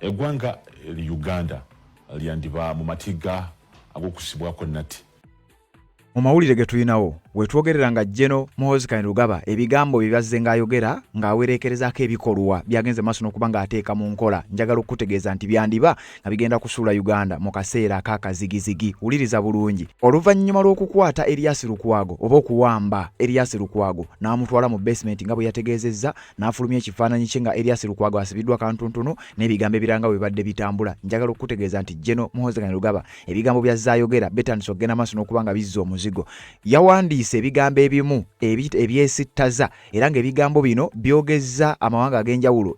eggwanga Uganda lyandiba mu matiga agokusibwako nati. Mu mawulire ge tulinawo wetwogerera nga General Muhoozi Kainerugaba ebigambo byazze ng'ayogera ng'awereekerezaako ebikolwa byagenze maaso n'okuba ng'ateeka mu nkola. Njagala okutegeeza nti byandiba nga bigenda kusuula Uganda mu kaseera ak'akazigizigi. Wuliriza bulungi. Oluvannyuma lw'okukwata Erias Lukwago oba okuwamba Erias Lukwago n'amutwala mu basement nga bwe yategeezezza n'afulumya ekifaananyi kye nga Erias Lukwago asibiddwa kantuntuno n'ebigambo ebiranga bwe bibadde bitambula. Njagala okutegeeza nti General Muhoozi Kainerugaba ebigambo byazze ayogera betandise okugenda maaso n'okuba nga bizza omuzigo. Yawandiise ebigambo ebimu ebyesittaza era ng'ebigambo bino byogezza amawanga ag'enjawulo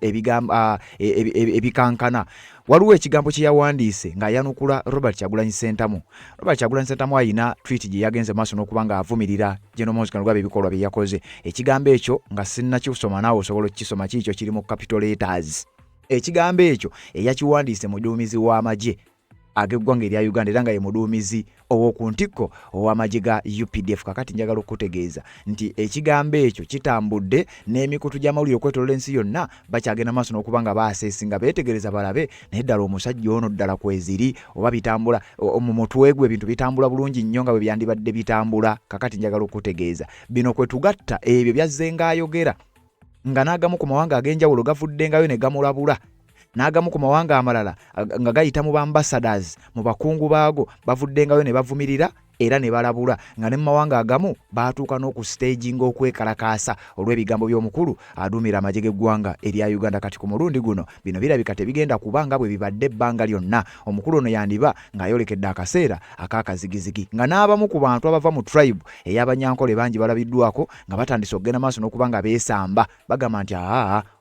ebikankana. Waliwo ekigambo kye yawandiise ng'ayanukula Robert Kyagulanyi Ssentamu. Robert Kyagulanyi Ssentamu ayina tweet gye yagenze maaso n'okuba ng'avumirira General Muhoozi Kainerugaba ebikolwa bye yakoze. Ekigambo ekyo nga sinnakisoma naawe osobola okukisoma kiikyo kiri mu capital letters. Ekigambo ekyo eyakiwandiise muduumizi w'amagye ag'eggwanga erya Uganda era nga ye muduumizi ow'oku ntikko ow'amagye ga UPDF. Kakati njagala okutegeeza nti ekigambo ekyo kitambudde n'emikutu gy'amawulire okwetoolola ensi yonna bakyagenda maaso n'okuba nga baaseesinga beetegereza balabe naye ddala omusajja ono ddala kweziri oba bitambula mu mutwe gwe ebintu bitambula bulungi nnyo nga bwe byandibadde bitambula. Kakati njagala okutegeeza bino kwe tugatta ebyo byazze ng'ayogera nga n'agamu ku mawanga ag'enjawulo gavuddengayo ne gamulabula n'agamu ku mawanga amalala nga gayita mu ambassadors mu bakungu baago bavuddengayo ne bavumirira era ne balabula nga ne mu mawanga agamu baatuuka n'oku stage ng'okwekalakaasa olw'ebigambo by'omukulu aduumira amagye g'eggwanga erya Uganda. Kati ku mulundi guno bino birabika tebigenda kubanga bwe bibadde ebbanga lyonna. Omukulu ono yandiba ng'ayolekedde akaseera ak'akazigizigi nga n'abamu ku bantu abava mu tribe ey'Abanyankole bangi balabiddwako nga batandise okugenda maaso n'okuba nga beesamba bagamba nti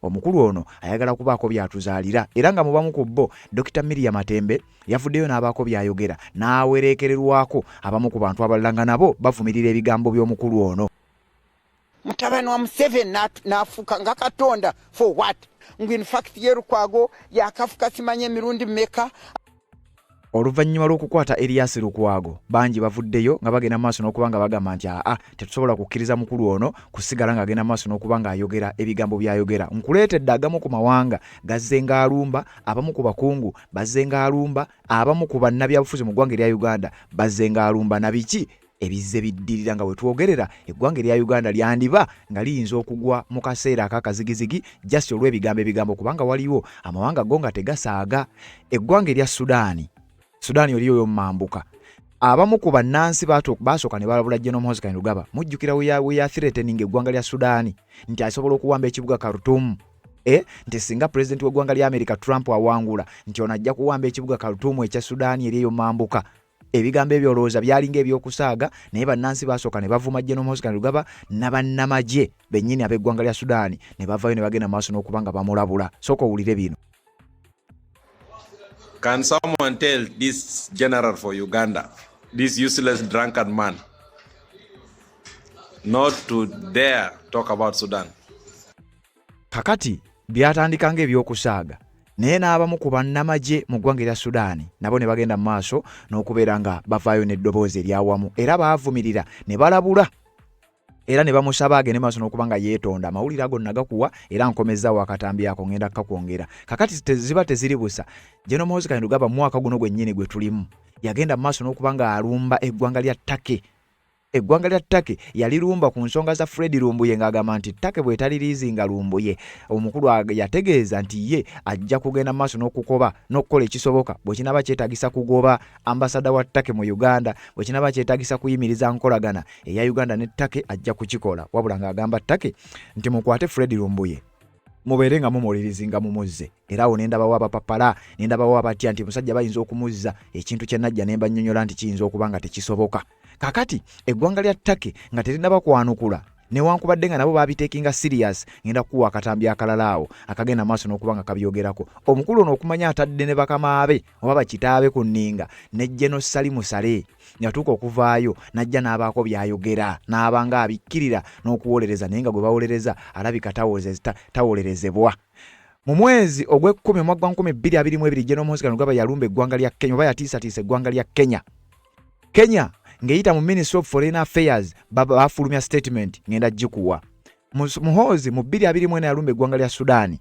omukulu ono ayagala kubaako byatuzaalira. Era nga mubamu ku bo Dr. Miriam Matembe yavuddeyo n'abaako byayogera n'awereekererwako abamu ku bantu abalala nga nabo bavumirira ebigambo by'omukulu ono. Mutabani wa Museveni n'afuuka nga Katonda for what? Ngu in fact ye Lukwago yakafuka simanye emirundi mmeka. Oluvannyuma lw'okukwata Erias Lukwago bangi bavuddeyo nga bagenda maaso n'okuba nga bagamba nti tetusobola kukkiriza mukulu ono kusigala ng'agenda maaso n'okuba ng'ayogera ebigambo by'ayogera. Nkuleetedde agamu ku mawanga gazze ng'alumba, abamu ku bakungu bazze ng'alumba, abamu ku bannabyabufuzi mu ggwanga erya Uganda bazze ng'alumba. Na biki ebizze biddirira nga bwe twogerera eggwanga erya Uganda lyandiba nga liyinza okugwa mu kaseera ak'akazigizigi just olw'ebigambo kubanga waliwo amawanga go nga tegasaaga. Eggwanga erya Sudaani oli oyo mmambuka. Abamu ku bannansi baasooka ne balabula General Muhoozi Kainerugaba. Mujjukira we ya threatening eggwanga lya Sudaani nti asobola okuwamba ekibuga Khartoum. Nti singa president w'eggwanga lya America Trump awangula nti ono ajja kuwamba ekibuga Khartoum ekya Sudaani eri eyo mmambuka. Ebigambo ebyolowooza byalinga eby'okusaaga naye bannansi baasooka ne bavuma General Muhoozi Kainerugaba n'abannamagye bennyini ab'eggwanga lya Sudaani ne bavayo ne bagenda maaso n'okuba nga bamulabula. Sooka owulire bino. Can someone tell this general for Uganda, this useless drunkard man, not to dare talk about Sudan? Kakati byatandika ng'ebyokusaaga naye n'abamu ku bannamagye mu ggwanga erya Sudaani nabo ne bagenda mu maaso n'okubeera nga bavaayo n'eddoboozi eryawamu era baavumirira ne balabula era ne bamusaba agende maaso n'okuba nga yeetonda. Amawulire ago nagakuwa era nkomezzaawo akatambi ako ngenda kukakwongera. Kakati ziba teziri busa. General Muhoozi Kainerugaba mu mwaka guno gwennyini gwe tulimu yagenda mu maaso n'okuba nga alumba eggwanga lya Turkey. Eggwanga lya Turkey yalirumba ku nsonga za Fred Lumbuye ng'agamba nti Turkey bwe taliriizinga Lumbuye. Omukulu yategeeza nti ye ajja kugenda maaso n'okukoba n'okukola ekisoboka bwe kinaba kyetaagisa kugoba ambasada wa Turkey mu Uganda, bwe kinaba kyetaagisa kuyimiriza nkolagana eya Uganda ne Turkey ajja kukikola. Wabula ng'agamba Turkey nti mukwate Fred Lumbuye mubeere nga mumulirizinga mumuzze. Era awo nendabawo abapapala nendabawo abatya nti musajja bayinza okumuzza ekintu kye najja ne mbannyonnyola nti kiyinza okuba nga tekisoboka. Kakati eggwanga lya Turkey nga terinaba kwanukula newankubadde nga nabo babiteekinga serious ngenda kuwa akatambi akalala awo akagenda maaso n'okuba nga kabyogerako. Omukulu ono okumanya atadde ne bakamaabe oba bakitaabe ku nninga ne General Salimu Sale yatuuka okuvaayo n'ajja n'abaako byayogera n'abanga abikkirira n'okuwolereza naye nga gwe bawolereza alabika tawolerezebwa. Mu mwezi ogw'ekkumi mu mwaka 2022 General Muhoozi Kainerugaba yalumba eggwanga lya Kenya oba yatiisatiisa eggwanga lya Kenya ng'eyita mu Ministry of Foreign Affairs bafulumya statement ngenda gikuwa. Muhoozi mu 2024 yalumba eggwanga lya Sudaani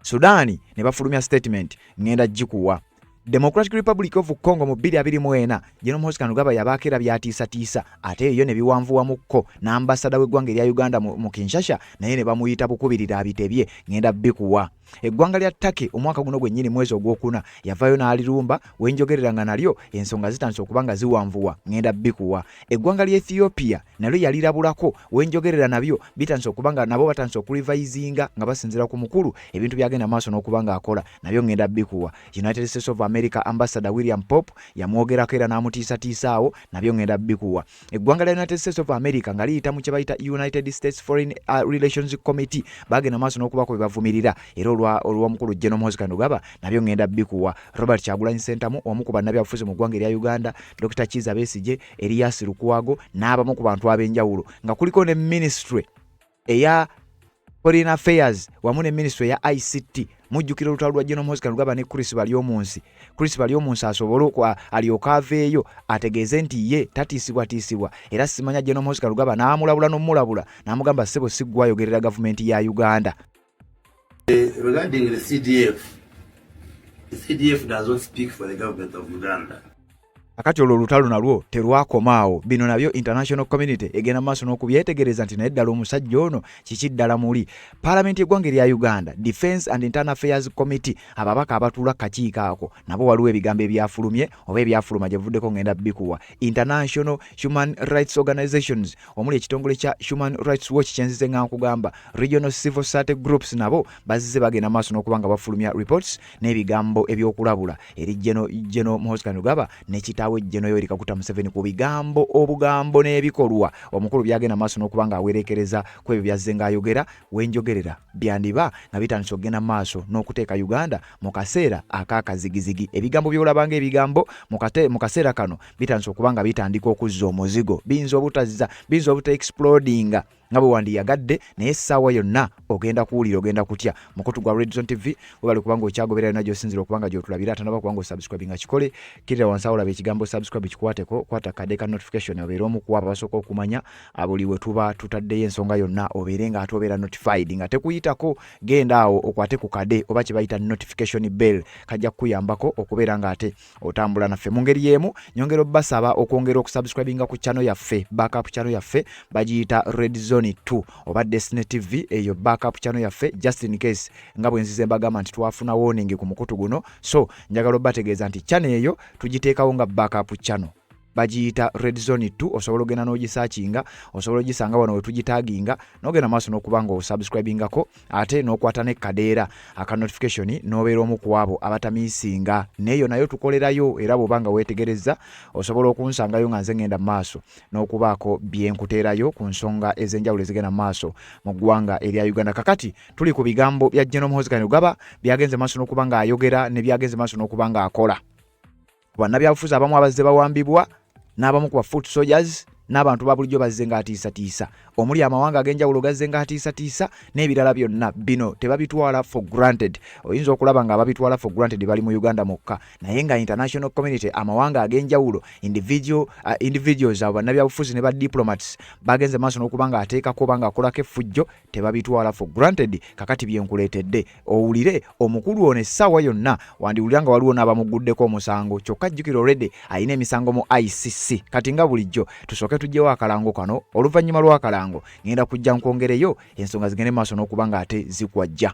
Sudani ne bafulumya statement ngenda gikuwa. Democratic Republic of Congo mu 2024 General Moses Kainerugaba yabaakera byatiisa ate eyo ne biwanvuwamukko n'ambasada w'eggwanga erya Uganda mu Kinshasa naye ne bamuyita bukubirira abitebye ngenda bikuwa. Eggwanga lya Turkey omwaka guno gwennyini mwezi ogwokuna yavayo n'alirumba wenjogereranga nalyo ensonga zitandise okubanga ziwanvuwa ngenda bikuwa. Eggwanga lya Ethiopia nalyo yalirabulako wenjogerera nabyo bitandise okubanga nabo batandise okurevisinga nga basinzira ku mukulu ebintu byagenda maaso n'okubanga akola nabyo ngenda bikuwa. United States of America Ambassador William Pope yamwogerako era n'amutiisatiisa awo nabyo ngenda bikuwa. Eggwanga lya United States of America nga liyita mu kye bayita United States Foreign Relations Committee bagenda maaso n'okubako bebavumirira era olw'omukulu General Moses Kainerugaba nabyo ngenda bikuwa. Robert Kyagulanyi Ssentamu omu ku bannabyabufuzi mu ggwanga erya Uganda, Dr. Kizza Besigye, Erias Lukwago n'abamu ku bantu ab'enjawulo nga kuliko ne ministry eya Foreign Affairs wamu ne ministry ya ICT mujjukira olutalo lwa General Moses Kainerugaba ne Chris Balyomunsi. Chris Balyomunsi asobole okwa alyoka aveeyo ategeeze nti ye tatiisibwa era simanya General Moses Kainerugaba n'amulabula n'omulabula n'amugamba ssebo siggwayogerera gavumenti ya Uganda. Regarding the CDF does not speak for the government of Uganda. Akati olutalo nalwo terwakomaawo bino nabyo international community egenda maaso n'okubyetegereza nti naye ddala omusajja ono kiki ddala muli. Parliament y'eggwanga erya Uganda Defence and Internal Affairs Committee ababaka abatuula kakiiko ako nabo waliwo ebigambo ebyafulumye oba ebyafuluma gye vuddeko ngenda bikuwa. International Human Rights Organizations omuli ekitongole kya Human Rights Watch kyenzize nga nkugamba, Regional Civil Society Groups nabo bazze bagenda maaso n'okubanga bafulumya reports n'ebigambo ebyokulabula eri General Moses Kainerugaba n'ekitaawe General Yoweri Kaguta Museveni ku bigambo obugambo n'ebikolwa omukulu byagenda maaso n'okubanga awerekereza ku ebyo byazze ng'ayogera wenjogerera byandiba nga bitandise okugenda maaso n'okuteeka Uganda mu kaseera ak'akazigizigi. Ebigambo by'olabanga ebigambo mu kaseera kano bitandise okubanga bitandika okuzza omuzigo biyinza explodinga nga bwe wandiyagadde naye essaawa yonna ogenda kuwulira ogenda kutya. Mukutu gwa Red Zone TV webali kubanga okyagoberera yonna gy'osinzira okubanga gy'otulabira ate naba kubanga osubscribinga kikole kirira wansi awo olaba ekigambo subscribe kikwateko kwata kadde ka notification obeere omu ku abo abasooka okumanya buli we tuba tutaddeyo ensonga yonna obeere nga ate obeera notified nga tekuyitako genda awo okwate ku kade oba kye bayita notification bell kajja kukuyambako okubeera nga ate otambula naffe mu ngeri y'emu. Nyongera obbasaba okwongera okusubscribinga ku channel yaffe backup channel yaffe bagiyita Red Zone 2 oba Destiny TV eyo backup channel yaffe just in case nga bwe nzize mbagamba nti twafuna warning ku mukutu guno, so njagala obbategeeza nti channel eyo tugiteekawo nga backup channel bagiyita Red Zone 2. Osobola ogenda n'ogisaakinga, osobola ogisanga wano we tugitaaginga n'ogenda maaso n'okubanga osubscribingako ate n'okwata ne kadeera aka notification n'obeera omu ku abo abatamiisinga. Neeyo nayo tukolerayo era bw'obanga weetegereza osobola okunsangayo nga nze ngenda maaso n'okubaako byenkuteerayo ku nsonga ez'enjawulo ezigenda maaso mu ggwanga erya Uganda. Kakati tuli ku bigambo bya General Moses Kainerugaba byagenze maaso n'okubanga ayogera ne byagenze maaso n'okubanga akola. Bannabyabufuzi abamu abazze bawambibwa n'abamu ku foot soldiers n'abantu ba bulijjo bazze ng'atiisatiisa omuli amawanga ag'enjawulo gazze ng'atiisatiisa n'ebirala byonna bino tebabitwala for granted. Oyinza okulaba nga ababitwala for granted bali mu Uganda mokka naye nga international community amawanga ag'enjawulo individuals abo bannabyabufuzi ne ba diplomats bagenze maaso n'okuba nga ateekako oba nga akolako effujjo tebabitwala for granted. Kakati byenkuleetedde owulire omukulu ono essaawa yonna wandiwulira nga waliwo n'abamuguddeko omusango kyokka jjukira already ayina emisango mu ICC. Kati nga bulijjo tusooke tujjewo akalango kano oluvannyuma lw'akalango ngenda kujja nkwongereyo ensonga zigende maaso n'okuba nga ate zikwajja.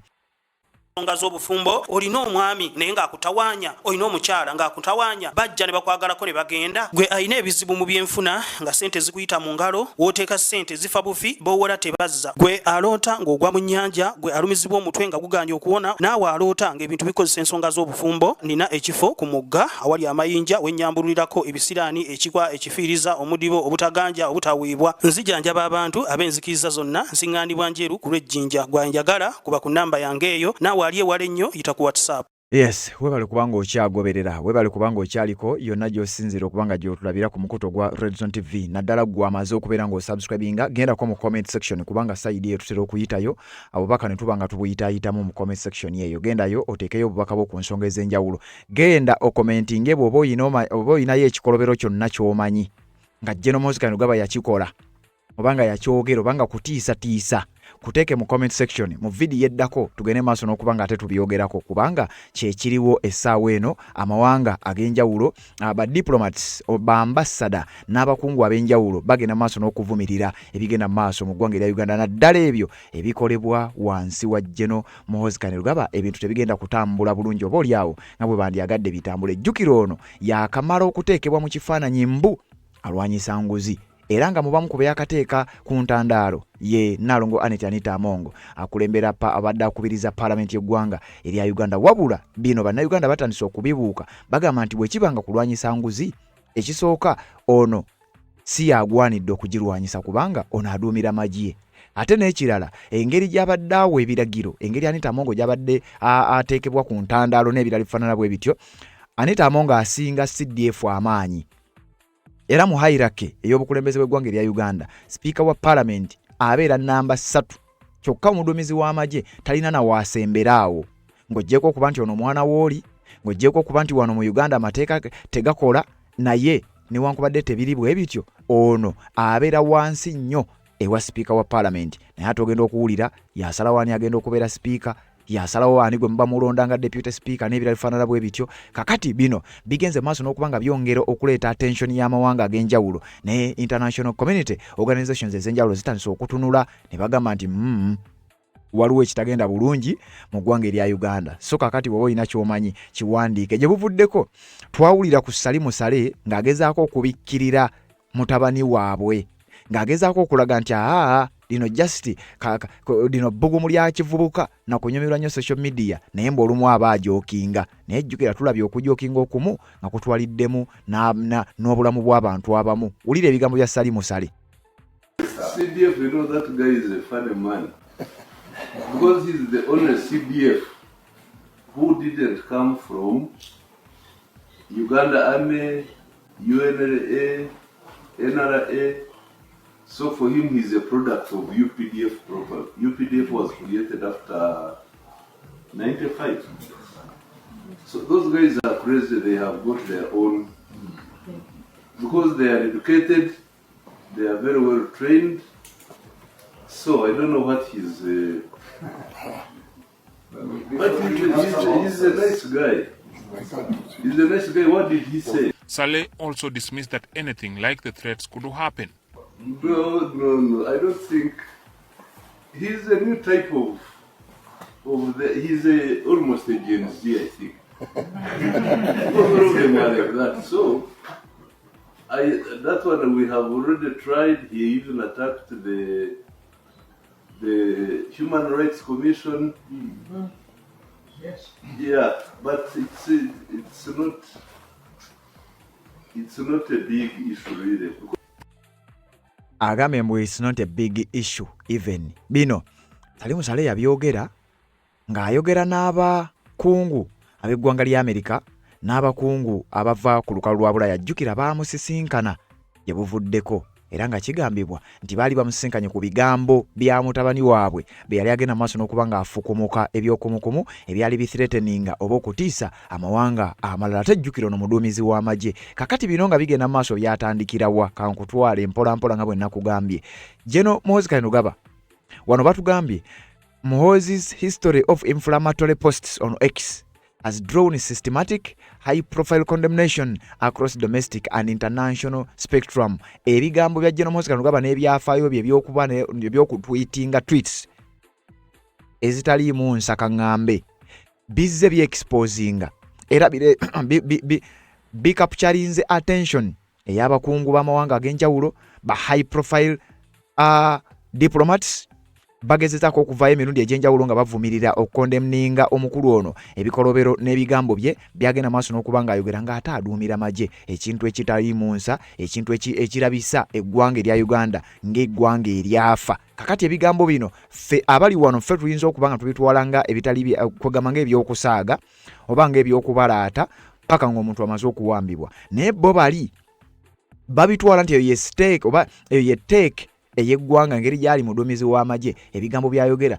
Nsonga z'obufumbo olina omwami naye ng'akutawaanya, olina omukyala ng'akutawaanya, bajja ne bakwagalako ne bagenda. Gwe alina ebizibu mu byenfuna nga ssente zikuyita mu ngalo, wooteeka ssente zifa bufi b'owola tebazza. Gwe aloota ng'ogwa mu nnyanja, gwe alumizibwa omutwe nga guganja okuwona, naawe aloota ng'ebintu bikozesa ensonga z'obufumbo. Nina ekifo ku mugga awali amayinja wennyambululirako ebisiraani, ekikwa, ekifiiriza, omudibo, obutaganja, obutaweebwa. Nzijanjaba abantu ab'enzikiriza zonna, nsiŋŋaanibwa njeru ku lw'ejjinja. Gwanjagala kuba ku nnamba yange eyo, naawe aliye wale nnyo yita ku WhatsApp. Yes, webale kubanga okyagoberera, webale kubanga okyaliko yonna gy'osinzira okubanga gy'otulabira ku mukuto gwa Red Zone TV. Naddala gwe amaze okubeera ng'osubscribinga, gendako mu comment section kubanga sayidi eyo tutera okuyitayo, abubaka ne tuba nga tubuyitaayitamu mu comment section eyo. Gendayo oteekeyo obubaka bwo ku nsonga ez'enjawulo. Genda okomentinge bw'oba oyinayo ekikolobero kyonna ky'omanyi nga General Moses Kainerugaba yakikola obanga yakyogera obanga kutiisatiisa kuteeke mu comment section mu video yeddako tugende maaso n'okuba nga ate tubyogerako kubanga kyekiriwo essaawa eno amawanga ag'enjawulo ba diplomats ba ambassador n'abakungu ab'enjawulo bagenda maaso n'okuvumirira ebigenda maaso mu ggwanga erya Uganda naddala ebyo ebikolebwa wansi wa General Muhoozi Kainerugaba ebintu tebigenda kutambula bulungi oba olyawo nga bwe bandyagadde bitambula. Ejjukiro ono yakamala okuteekebwa mu kifaananyi mbu alwanyisa nguzi era nga mubamu ku byakateeka ku ntandaalo ye Nnaalongo Anita Amongo akulembera abadde akubiriza Parliament y'eggwanga erya Uganda. Wabula bino bannayuganda batandise okubibuuka bagamba nti bwe kibanga kulwanyisa nguzi ekisooka ono si yagwanidde okugirwanyisa kubanga ono aduumira magye. Ate n'ekirala engeri gy'abadde awo ebiragiro engeri Anita Amongo gy'abadde ateekebwa ku ntandaalo n'ebirala bifaanana bwe bityo Anita Amongo asinga CDF amaanyi. Era mu hierarchy ey'obukulembeze bw'eggwanga erya Uganda Speaker wa Parliament abeera namba 3 kyokka omuduumizi w'amagye talina na waasemberaawo ng'oggyeko okuba nti ono mwana w'oli ng'oggyeko okuba nti wano mu Uganda amateeka tegakola naye newankubadde tebiri bwe bityo ono abeera wansi nnyo ewa Speaker wa Parliament naye ate ogenda okuwulira yasalawo ani agenda okubeera Speaker yasalawo ani gwe muba mulonda nga Deputy Speaker n'ebirala bifaanana bwe bityo. Kakati bino bigenze maaso n'okuba nga byongera okuleeta attention y'amawanga ag'enjawulo ne international community organizations ez'enjawulo zitandise okutunula ne bagamba nti waliwo ekitagenda bulungi mu ggwanga erya Uganda. So kakati bw'oba olina ky'omanyi kiwandiike. Gye buvuddeko twawulira ku Salimu Sale ng'agezaako okubikkirira mutabani waabwe ng'agezaako okulaga nti lino just lino bbugumu lya kivubuka na kunyumirwa nnyo social media naye mb'olumu aba ajookinga naye jjukira tulabye okujookinga okumu nga kutwaliddemu n'obulamu bw'abantu abamu. Wulira ebigambo bya Salimu Sale. CDF, you know that guy is a funny man because he's the only CDF who didn't come from Uganda Army, UNLA, NRA. So for him, he's a product of UPDF proper. UPDF was created after 95. So those guys are crazy. They have got their own, because they are educated, they are very well trained. So I don't know what he's. But he's a nice guy. He's a nice guy. What did he say? Saleh also dismissed that anything like the threats could happen. No. I don't think he's a new type of he's almost a Gen Z, I think. Most of them are like that. So that one we have already tried. He even attacked the Human Rights Commission. Yes. Yeah, but it's not a big issue really. Agambye mbu it's not a big issue even. Bino Salimu Sale yabyogera ng'ayogera n'abakungu ab'eggwanga lya Amerika n'abakungu abava ku lukalu lwa Bulaya. Jjukira baamusisinkana gye buvuddeko era nga kigambibwa nti baali bamusisinkanye ku bigambo bya mutabani waabwe be yali agenda maaso n'okuba ng'afukumuka ebyokumukumu ebyali bithreateninga oba okutiisa amawanga amalala. Tejjukira ono muduumizi w'amagye. Kakati bino nga bigenda maaso byatandikirawa kankutwale mpola nga bwe nakugambye. General Muhoozi Kainerugaba wano batugambye Muhoozi's history of inflammatory posts on X has drawn systematic high-profile condemnation across domestic and international spectrum. Ebigambo bya General Muhoozi Kainerugaba n'ebyafaayo bye by'okutweetinga tweets ezitaliimu nsakaŋŋambe bizze byexposinga era bicapturinze attention ey'abakungu b'amawanga ag'enjawulo ba high-profile diplomats bagezezaako okuvaayo emirundi egy'enjawulo nga bavumirira okukondemninga omukulu ono. Ebikolobero n'ebigambo bye byagenda maaso n'okuba ng'ayogera ng'ate aduumira magye, ekintu ekitaliimu nsa, ekintu ekirabisa eggwanga erya Uganda ng'eggwanga eryafa. Kakati ebigambo bino ffe abali wano ffe tuyinza okuba nga tubitwala nga ebitali kwegamba ng'ebyokusaaga oba ng'ebyokubalaata paka ng'omuntu amaze okuwambibwa, naye bo bali babitwala nti eyo ye stake oba eyo ye take eyeggwanga ngeri gyali muduumizi w'amagye. Ebigambo byayogera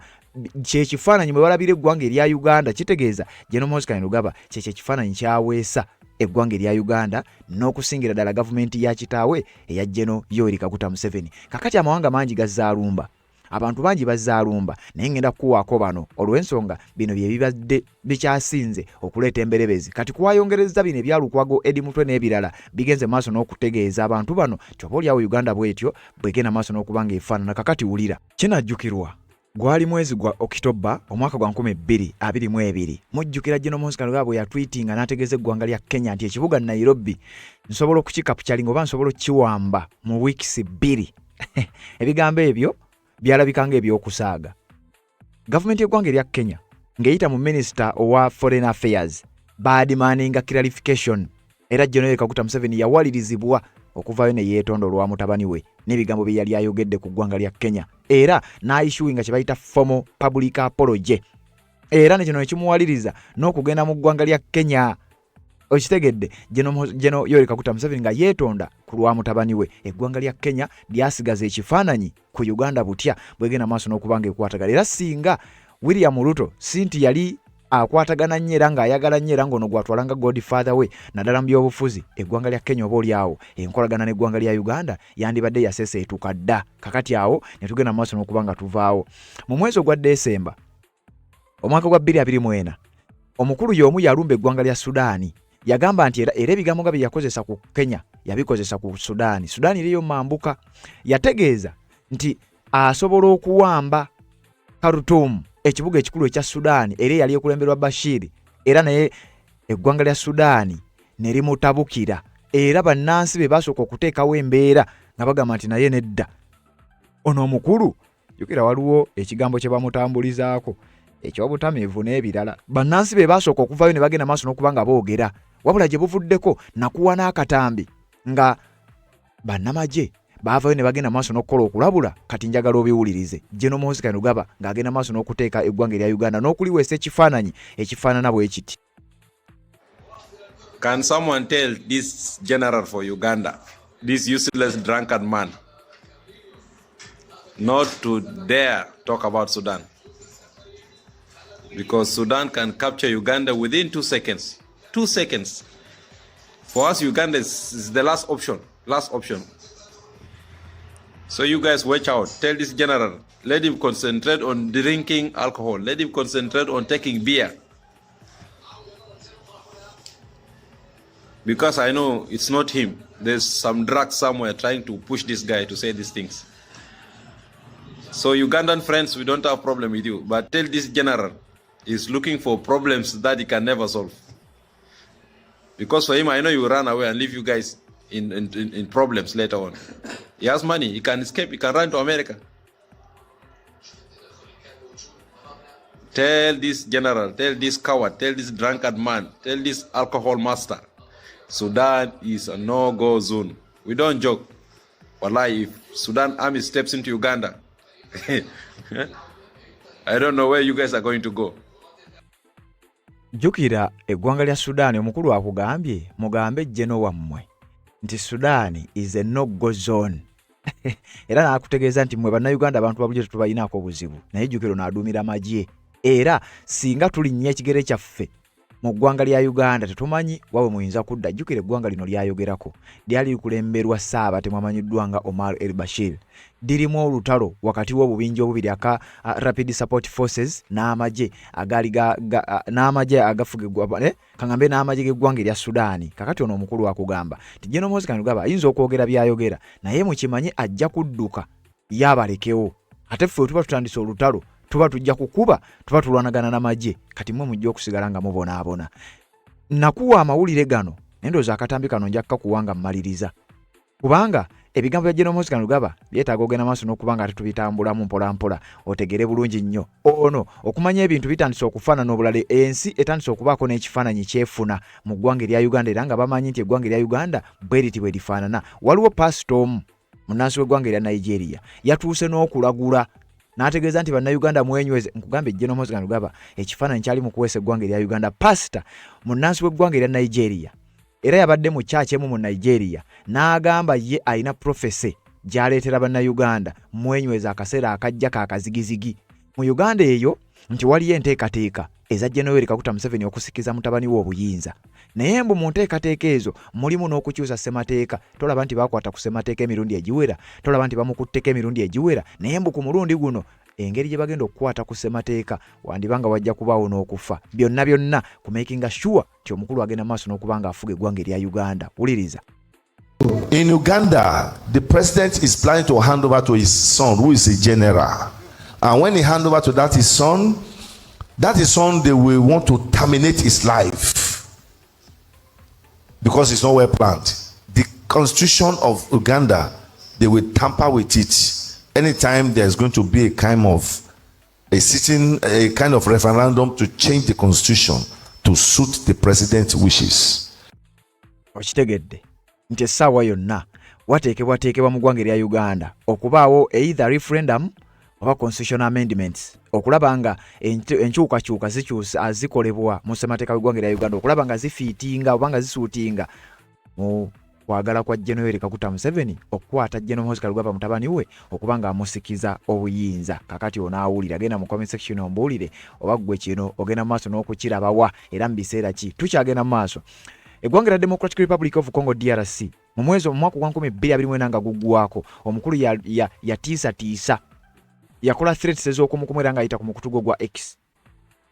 kyekifaananyi bwe balabira eggwanga erya Uganda, kitegeeza General Muhoozi Kainerugaba kyekifaananyi kyaweesa eggwanga erya Uganda n'okusingira ddala gavumenti ya kitaawe eya General Yoweri Kaguta Museveni. Kakati amawanga mangi gazzaalumba abantu bangi bazzaalumba naye ngenda kukuwaako bano olw'ensonga bino bye bibadde bikyasinze okuleeta emberebezi kati kuwayongereza bino ebyalukwago edi mutwe n'ebirala bigenze maaso n'okutegeeza abantu bano kyoba oliawo Uganda bwetyo bwegenda maaso n'okuba nga efaanana kakati wulira kinajjukirwa gwali mwezi gwa Okitoba omwaka gwa 2022 mujjukira General Moses Kainerugaba bwe yatwitinga n'ategeeza eggwanga lya Kenya nti ekibuga Nairobi nsobola okukikapityalinga oba nsobola okukiwamba mu wiikisi 2 ebigambo ebyo byalabikanga ebyokusaaga gavumenti y'eggwanga erya Kenya ng'eyita mu Minister owa Foreign Affairs baadimaninga clarification era General Kaguta Museveni yawalirizibwa okuvaayo ne yeetonda olwa mutabani we n'ebigambo bye yali ayogedde ku ggwanga lya Kenya era n'ayishuwinga kye bayita formal public apology era ne kino ekimuwaliriza n'okugenda mu ggwanga lya Kenya okitegedde General Yoweri Kaguta Museveni nga yeetonda ku lwa mutabani we eggwanga lya Kenya lyasigaza ekifaananyi ku Uganda butya bwegenda maaso n'okubanga ekwatagana era singa William Ruto sinti yali akwatagana nnyo era ng'ayagala nnyo era ng'ono gwatwalanga Godfather we naddala mu byobufuzi eggwanga lya Kenya oba oliawo enkolagana n'eggwanga lya Uganda yandibadde yaseeseetuka dda kakati awo ne tugenda maaso n'okuba nga tuvaawo mu mwezi ogwa Desemba omwaka gwa 2024 omukulu y'omu yalumba eggwanga lya Sudaani yagamba nti era ebigambo nga bye yakozesa ku Kenya yabikozesa ku Sudaani eriyo mambuka yategeeza nti asobola okuwamba Khartoum ekibuga ekikulu ekya Sudaani era yali ekulemberwa Bashir era naye eggwanga lya Sudaani ne limutabukira era bannansi be basooka okuteekawo embeera nga bagamba nti naye nedda ono omukulu yogera waliwo ekigambo kye bamutambulizaako eky'obutamiivu n'ebirala bannansi be basooka okuvaayo ne bagenda maaso n'okuba nga boogera wabula gye buvuddeko nakuwa n'akatambi nga bannamagye baavaayo ne bagenda maaso n'okukola okulabula kati njagala obiwulirize General Moses Kainerugaba ng'agenda maaso n'okuteeka eggwanga erya Uganda n'okuliweesa ekifaananyi ekifaanana bwe kiti. Can someone tell this general for Uganda, this useless drunkard man, not to dare talk about Sudan? Because Sudan can capture Uganda within 2 seconds. 2 seconds. For us, Uganda is the last option. Last option. So you guys watch out. Tell this general, let him concentrate on drinking alcohol. Let him concentrate on taking beer. Because I know it's not him. There's some drug somewhere trying to push this guy to say these things. So Ugandan friends, we don't have a problem with you. But tell this general, he's looking for problems that he can never solve. Because for him, I know he will run away and leave you guys in problems later on. He has money, he can escape, he can run to America. Tell this general, tell this coward, tell this drunkard man, tell this alcohol master, Sudan is a no-go zone. We don't joke. Wallahi, if Sudan army steps into Uganda, I don't know where you guys are going to go. Jukira eggwanga lya Sudaani omukulu akugambye mugambe jeno wammwe nti Sudaani is a no-go zone. Era n'akutegeeza nti mwe bannayuganda abantu babulyo tetubayinaako obuzibu naye jjukiro n'aduumira magye era singa tulinnya ekigere kyaffe mu ggwanga lya Uganda tetumanyi wawe muyinza kudda. Jjukira eggwanga lino lyayogerako lyali likulemberwa Ssaaba temwamanyiddwa nga Omar el-Bashir dirimu olutalo wakati w'obubinja obubiri aka Rapid Support Forces n'amagye n'amagye agafugibwa kangambe n'amagye g'eggwanga erya Sudaani. Kakati ono omukulu akugamba ti General Moses Kainerugaba ayinza okwogera byayogera naye mukimanyi ajja kudduka yabalekewo ate ffe tuba tutandise olutalo tuba tujja kukuba tuba tulwanagana n'amagye kati mmwe mujja okusigala nga mubonaabona. Nakuwa amawulire gano nendooza akatambi kano nja kukuwanga mmaliriza kubanga ebigambo bya General Moses Kainerugaba byetaaga ogenda maaso n'okuba nga tetubitambulamu mpola mpola otegere bulungi nnyo ono okumanya ebintu bitandise okufaanana obulala ensi etandise okubaako n'ekifaananyi kyefuna mu ggwanga erya Uganda era nga bamanyi nti eggwanga erya Uganda bwe liti bwe lifaanana. Waliwo pasito omu munnansi w'eggwanga erya Nigeria yatuuse n'okulagula n'ategeeza nti bannayuganda mwenyweze nkugambe General Moses Kainerugaba ekifaananyi kyali mu kuweesa eggwanga erya Uganda pasita munnansi w'eggwanga erya Nigeria era yabadde mu kyaki emu mu Nigeria n'agamba ye alina profese gy'aleetera bannayuganda mwenyweza akaseera akajja kaakazigizigi mu Uganda eyo nti waliyo enteekateeka eza Yoweri Kaguta Museveni okusikiza mutabani we obuyinza. Naye mbu mu nteekateeka ezo mulimu n'okukyusa ssemateeka. Tolaba nti bakwata ku ssemateeka emirundi egiwera, tolaba nti bamukutteko emirundi egiwera, naye mbu ku mulundi guno engeri gye bagenda okukwata ku ssemateeka wandibanga wajja kubaawo n'okufa. Byonna ku making sure nti omukulu agenda maaso n'okuba nga afuga eggwanga erya Uganda. Wuliriza. In Uganda, the president is planning to hand over to his son, who is a general. And when he hand over to that his son, they will want to terminate his life because it's not well planned. The constitution of Uganda, they will tamper with it anytime there's going to be a kind of referendum to change the constitution to suit the president's wishes. Okitegedde nti essaawa yonna wateekebwa mu ggwanga erya Uganda okubaawo either referendum oba constitutional amendments okulaba nga enkyukakyuka zikolebwa mu ssemateeka w'eggwanga erya Uganda, okulaba nga zifiitinga oba nga zisuutinga mu kwagala kwa Yoweri Kaguta Museveni okukwata General Muhoozi Kainerugaba mutabani we okuba nga amusikiza obuyinza. Kakati onaawulira, genda mu comment section ombuulire oba ggwe kino ogenda mu maaso n'okukirabawa era mu biseera ki tukyagenda mu maaso. Eggwanga lya Democratic Republic of Congo DRC mu mwezi omwaka gwa 2024 nga guggwako omukulu yatiisa yakola threats ez'okumukumira nga ayita ku mukutu gwa X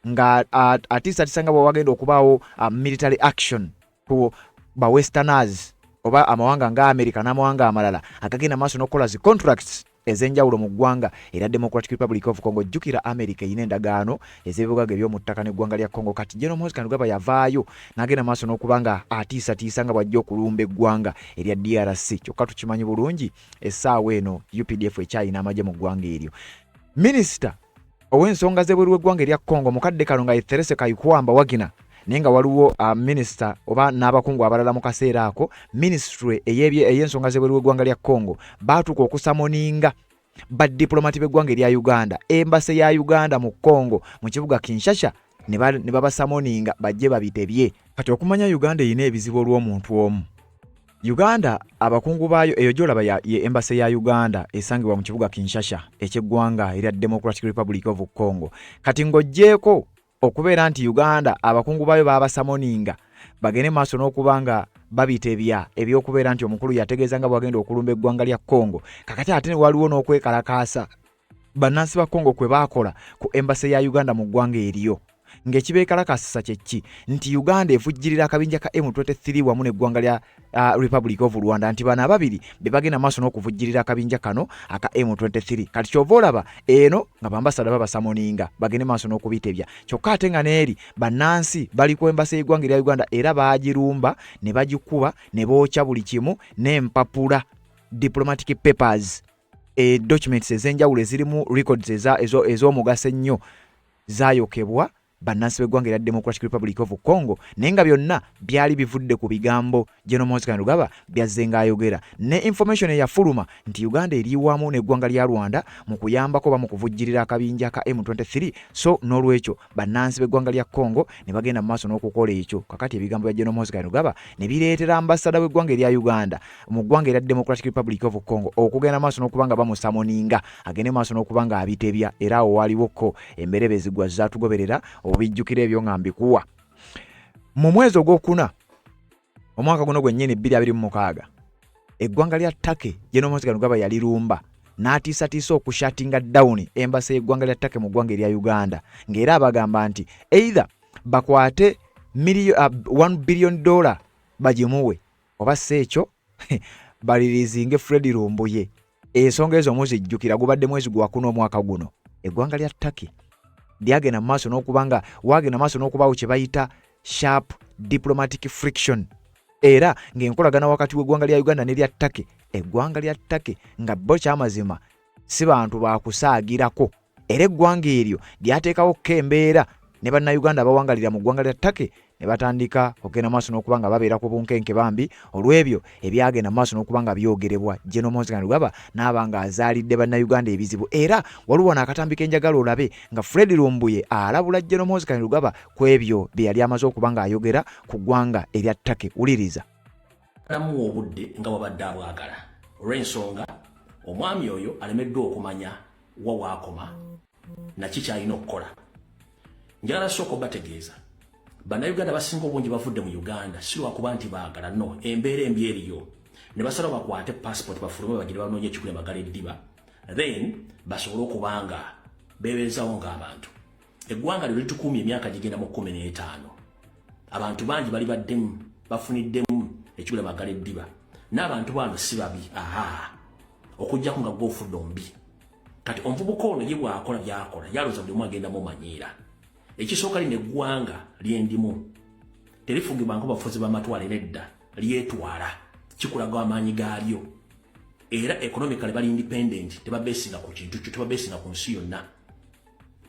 nga atiisa nga bw'agenda okubaawo military action ku ba westerners oba amawanga nga America n'amawanga amalala agagenda maaso n'okukola zi contracts ez'enjawulo mu ggwanga era Democratic Republic of Congo. Jjukira America eyina endagaano ez'ebibuga by'omu ttaka n'eggwanga lya Congo. Kati General Muhoozi Kainerugaba yavaayo n'agenda maaso n'okuba nga atiisa nga bw'ajja okulumba eggwanga erya DRC. Kyokka tukimanyi bulungi essaawa eno UPDF ekyayina amagye mu ggwanga eryo. Minisita ow'ensonga z'ebweru w'eggwanga erya Congo mukadde kano nga Therese Kayikwamba Wagina naye nga waliwo minisita oba n'abakungu abalala mu kaseera ako ministry ey'ensonga z'ebweru w'eggwanga lya Congo baatuuka okusamoninga badiplomati b'eggwanga erya Uganda, embase ya Uganda mu Congo mu kibuga Kinshasa ne babasamoninga bajje babitebye. Kati okumanya Uganda erina ebizibu olw'omuntu omu. Uganda abakungu baayo eyo gy'olaba ye embase ya Uganda esangibwa mu kibuga Kinshasa eky'eggwanga erya Democratic Republic of Congo. Kati ng'oggyeko okubeera nti Uganda abakungu baayo babasamoninga bagende maaso n'okuba nga babitebya ebyokubeera nti omukulu yategeeza nga bwagenda okulumba eggwanga lya Congo. Kakati ate ne waliwo n'okwekalakaasa bannansi ba Congo kwe baakola ku embase ya Uganda mu ggwanga eryo. Ng'ekibeekalakaasa kye ki nti Uganda evujjirira akabinja ka M23 wamu n'eggwanga lya Republic of Rwanda nti bano ababiri be bagenda maaso n'okuvujjirira akabinja kano aka M23. Kati kyova olaba eno nga bambasada babasamoninga bagende maaso n'okubitebya. Kyokka ate nga n'eri bannansi bali ku embase y'eggwanga erya Uganda era baagirumba ne bagikuba ne bookya buli kimu n'empapula diplomatic papers documents ez'enjawulo ezirimu records ez'omugaso ennyo zaayokebwa bannansi b'eggwanga erya Democratic Republic of Congo naye nga byonna byali bivudde ku bigambo General Muhoozi Kainerugaba byazze ng'ayogera ne information eyafuluma nti Uganda eriwamu n'eggwanga lya Rwanda mu kuyambako ba mu kuvujjirira akabinja ka M23. So n'olwekyo bannansi b'eggwanga lya Congo ne bagenda mu maaso n'okukola ekyo. Kakati ebigambo bya General Muhoozi Kainerugaba ne bireetera ambasada w'eggwanga erya Uganda mu ggwanga erya Democratic Republic of Congo okugenda maaso n'okuba nga bamusamoninga agende maaso n'okuba nga abitebya era awo waliwoko emberebezi gwa zaatugoberera obijjukira ebyo nga mbikuwa. Mu mwezi ogwokuna omwaka guno gwennyini 2026 eggwanga lya Turkey General Muhoozi Kainerugaba yalirumba n'atiisatiisa okushatinga down embase y'eggwanga lya Turkey mu ggwanga erya Uganda ng'era abagamba nti either bakwate $1 billion bagimuwe oba si ekyo balirizinge Fred Lumbuye. Ensonga ezo muzijjukira gubadde mwezi gwa kuno omwaka guno eggwanga lya Turkey lyagenda maaso n'okuba nga wagenda maaso n'okubaawo kye bayita sharp diplomatic friction era ng'enkolagana wakati w'eggwanga lya Uganda n'erya Turkey. Eggwanga lya Turkey nga bo kyamazima si bantu bakusaagirako era eggwanga eryo lyateekawo embeera ne bannayuganda abawangalira mu ggwanga lya Turkey ne batandika okugenda maaso n'okuba nga babeera ku bunkenke bambi olw'ebyo ebyagenda maaso n'okuba nga byogerebwa. General Muhoozi Kainerugaba n'aba nga azaalidde bannayuganda ebizibu era waliwo n'akatambi k'enjagala olabe nga Fred Lumbuye alabula General Muhoozi Kainerugaba ku ebyo bye yali amaze okuba nga ayogera ku ggwanga erya Turkey. Wuliriza. Namuwa obudde nga wabadde abwagala olw'ensonga omwami oyo alemeddwa okumanya wa waakoma naki kyalina okukola. njagala soko bategeeza bannayuganda basinga obungi bavudde mu Uganda si lwakuba nti baagala no embeera embi eriyo ne basala bakwate passport bafulume bagire banoonye ekikule magala eddiba then basobole okubanga beebeezawo ng'abantu eggwanga lyo litukumye emyaka gigenda mu 15 abantu bangi bali baddemu bafuniddemu ekikule magala eddiba n'abantu bano si babi okujjako nga gw'ofudde ombi kati omuvubuka ono ye bw'akola by'akola yalooza buli omu agenda mumanyiira ekisooka lino eggwanga lyendimu terifugibwanko bafuzi b'amatwale nedda lyetwala kikulaga amaanyi gaalyo era economically bali independent tebabeesinga ku kintu kyo tebabeesinga ku nsi yonna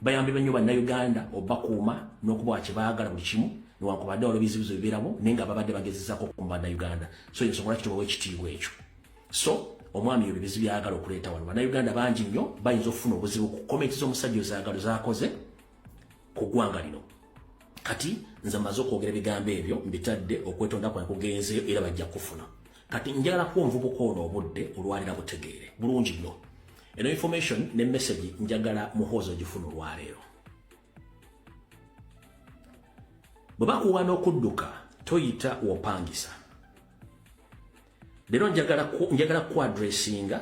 bayambe bannyo bannayuganda obakuuma n'okubawa kye baagala buli kimu newankubadde waliwo ebizibuzo bibeeramu naye nga babadde bagezezzaako okukuuma bannayuganda so ensonga lwaki tubawa ekitiibwa ekyo so omwami ebyo bizibu byagala okuleeta wano bannayuganda bangi nnyo bayinza okufuna obuzibu ku komenti z'omusajja ezaagalo zaakoze ku ggwanga lino kati nze mmaze okwogera ebigambo ebyo mbitadde okwetonda kwange kugenzeeyo era bajja kufuna kati njagala kuwa omuvubuka ono obudde olwalira butegeere bulungi nnyo eno information ne message njagala muhoozi ogifuna olwaleero bwe bakuwa n'okudduka toyita wopangisa leero njagala ku addressinga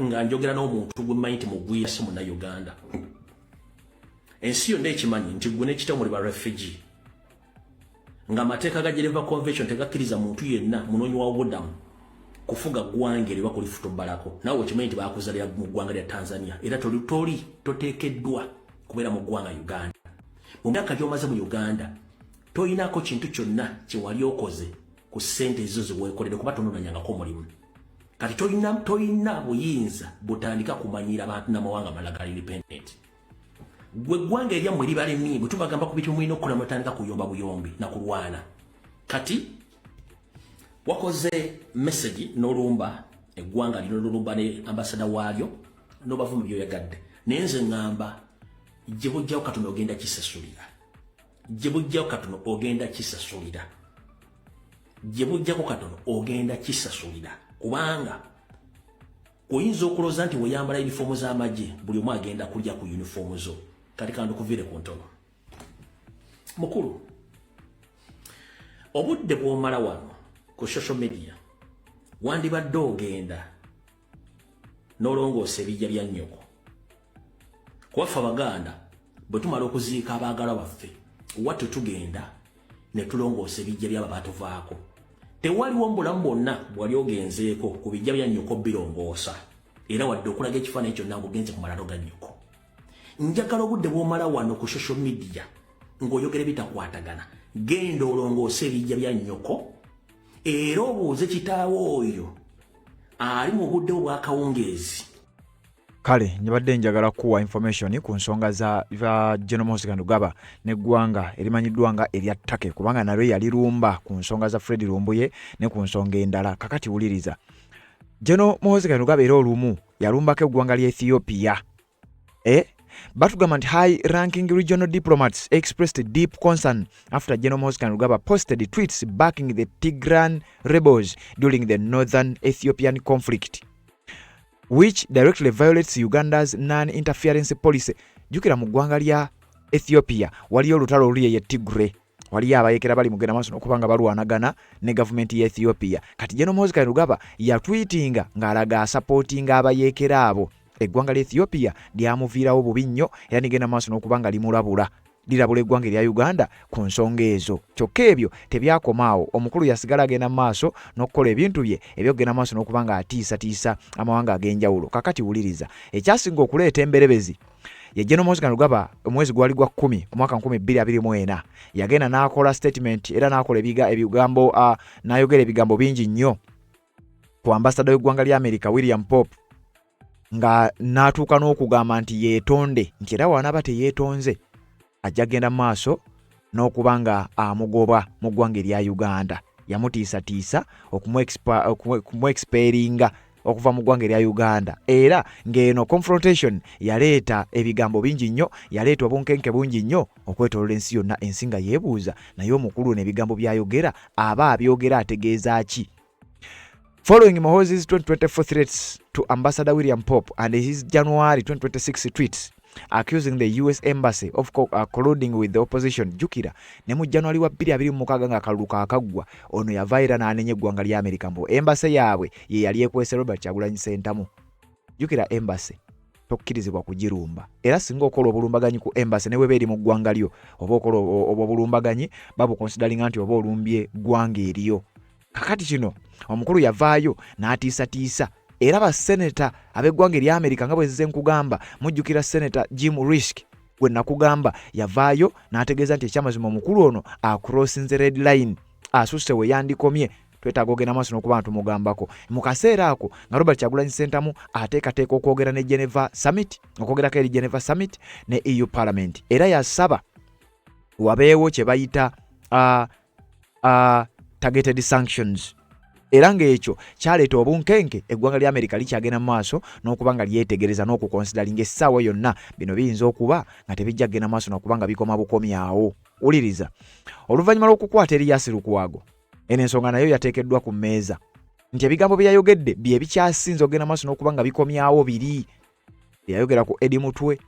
nga njogera n'omuntu gwe mmanyi nti mugwira si munnayuganda ensi yonna ekimanyi nti gwe n'ekitabo muli ba refugee nga amateeka ga Geneva Convention tegakkiriza muntu yenna munoonyi wa budamu kufuga ggwanga lye bakulifuta obbalako naawe okimanyi nti baakuzalira mu ggwanga lya Tanzania era toteekeddwa kubeera mu ggwanga Uganda mu myaka gy'omaze mu Uganda toyinaako kintu kyonna kye wali okoze ku ssente ezo zeweekolere kuba tonoonanyangako omulimu kati toyina buyinza butandika kumanyiira abantu n'amawanga amalala independent gwe ggwanga eryammwe libalemi bwe tubagamba ku bitu mulina okukola mutandika kuyomba buyombi na kulwana kati wakoze message n'olumba eggwanga lino n'olumba ne ambasada waalyo n'obavuma byoyagadde naye nze ŋŋamba gye bujjawo katono ogenda kisasulira gye bujjawo katono ogenda kisasulira gye bujjako katono ogenda kisasulira kubanga oyinza okulooza nti weyambala yunifoomu z'amagye buli omu agenda kulya ku yunifoomu zo kati kandikuviire ku ntono mukulu obudde bw'omala wano ku social media wandibadde ogenda n'olongoosa ebijja bya nnyoko kuwaffe abaganda bwe tumala okuziika abaagalwa baffe wattu tugenda ne tulongoosa ebijja byabo baatuvaako tewaliwo mu bulamu bwonna bwali ogenzeeko ku bijja bya nnyoko birongoosa era wadde okulaga ekifaananyi kyonna ng'ogenze ku malalo ga nnyoko njagala obudde bw'omala wano ku social media ng'oyogera bitakwatagana genda olongoosa ebijja bya nnyoko era obuuze kitaawe oyo ali mu budde obw'akawungeezi kale njabadde njagala kuwa information ku nsonga za General Moses Kandugaba n'eggwanga erimanyiddwa nga erya ttake kubanga nalyo yalirumba ku nsonga za Fred Lumbuye ne ku nsonga endala kakati wuliriza General Moses Kandugaba era olumu yalumbako eggwanga lya Ethiopia batugamba nti high-ranking regional diplomats expressed deep concern after General Moses Kandugaba posted tweets backing the Tigray rebels during the northern Ethiopian conflict, which directly violates Uganda's non-interference policy. Jukira mu ggwanga lya Ethiopia waliyo olutalo luli ye Tigray, waliyo abayekera bali mugenda maaso n'okubanga balwanagana ne gavumenti ya Ethiopia. Kati General Moses Kandugaba yatweetinga ng'alaga asupportinga abayekera abo. Eggwanga lya Ethiopia lyamuviirawo bubi nnyo era nigenda maaso n'okubanga limulabula lirabula eggwanga lya Uganda ku nsonga ezo. Kyokka ebyo tebyakomaawo, omukulu yasigala agenda maaso n'okukola ebintu bye ebyokugenda maaso n'okubanga atiisatiisa amawanga ag'enjawulo. Kakati wuliriza ekyasinga okuleeta emberebezi ye General Moses Kandugaba omwezi gwali gwa 10 omwaka 2024 yagenda n'akola statement era n'akola ebigambo n'ayogera ebigambo bingi nnyo ku ambasada w'eggwanga lya America William Pope nga n'atuuka n'okugamba nti yeetonde nti era wanaaba teyeetonze ajja genda maaso n'okubanga amugoba mu ggwanga erya Uganda. Yamutiisatiisa okumuexperinga okuva mu ggwanga erya Uganda era ng'eno confrontation yaleeta ebigambo bingi nnyo, yaleeta obunkenke bungi nnyo okwetoolola ensi yonna. Ensi nga yeebuuza naye omukulu n'ebigambo by'ayogera aba abyogera ategeeza ki? Following Mohozi's 2024 threats to Ambassador William Pope and his January 2026 tweets, accusing the US Embassy of colluding with the opposition. Jukira ne mu January wa 2026 nga akalulu kaakaggwa ono yavaira n'anenya eggwanga lya America mbu embassy yaabwe ye yali ekwese Robert Kyagulanyi Ssentamu. Jukira embassy tokkirizibwa kugirumba, era singa okola obulumbaganyi ku embassy ne bweba eri mu ggwanga lyo oba okola obulumbaganyi babu considering nti oba olumbye ggwanga eriyo. Kakati kino omukulu yavaayo n'atiisatiisa era baseneta ab'eggwanga erya America nga bwe nzize nkugamba, mujjukira seneta Jim Risch gwe nakugamba yavaayo n'ategeeza nti ekyamazima omukulu ono acrossinze red line, asusse we yandikomye, twetaaga ogenda maaso n'okuba ntumugambako. Mu kaseera ako nga Robert Kyagulanyi Ssentamu ateekateeka okwogera ne Geneva Summit, okwogerako eri Geneva Summit ne EU Parliament, era yasaba wabeewo kye bayita targeted sanctions. Era ng'ekyo kyaleeta obunkenke eggwanga lya America likyagenda mu maaso n'okuba nga lyetegereza n'okukonsideringa essaawa yonna bino biyinza okuba nga tebijja kgenda maaso n'okuba nga bikoma bukomyawo. Wuliriza, oluvannyuma lw'okukwata Erias Lukwago, eno ensonga nayo yateekeddwa ku mmeeza nti ebigambo bye yayogedde bye bikyasinze okugenda maaso n'okuba nga bikomyawo biri. Yayogera ku Eddie Mutwe,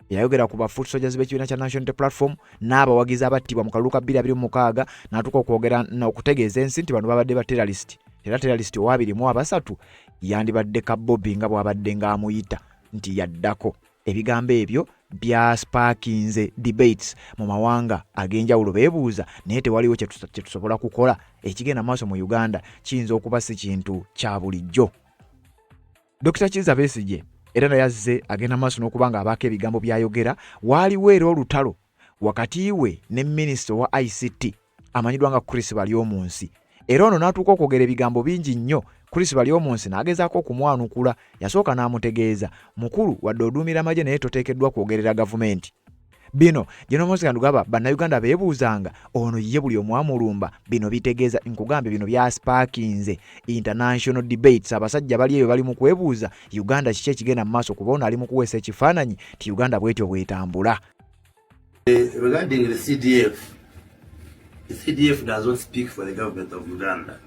yayogera ku bafoot soldiers b'ekibiina kya National Unity Platform n'abawagizi abattibwa mu kalulu ka 2026 n'atuuka okwogera n'okutegeeza ensi nti bano babadde ba terrorist. Era terrorist owabiri mu abasatu yandibadde Kabobbi nga bw'abadde ng'amuyita nti yaddako. Ebigambo ebyo bya sparkinze debates mu mawanga ag'enjawulo, beebuuza naye tewaliwo kye tusobola kukola ekigenda maaso mu Uganda kiyinza okuba si kintu kya bulijjo. Dr. Kizza Besigye era naye yazze agenda maaso n'okuba nga abaako ebigambo byayogera. Waaliwo era olutalo wakati we ne minisita wa ICT amanyiddwa nga Chris Balyomunsi, era ono n'atuuka okwogera ebigambo bingi nnyo. Chris Balyomunsi n'agezaako okumwanukula, yasooka n'amutegeeza mukulu wadde oduumira amagye naye toteekeddwa kwogerera gavumenti. Bino General Moses Kandugaba bannayuganda beebuuzanga ono ye buli omu amulumba. Bino bitegeeza nkugambe bino bya sparkinze international debates. Abasajja bali eyo bali mu kwebuuza Uganda kiki ekigenda mu maaso, kuba ono ali mu kuweesa ekifaananyi ti Uganda bwetyo bwetambula. Regarding the CDF does not speak for the government of Uganda,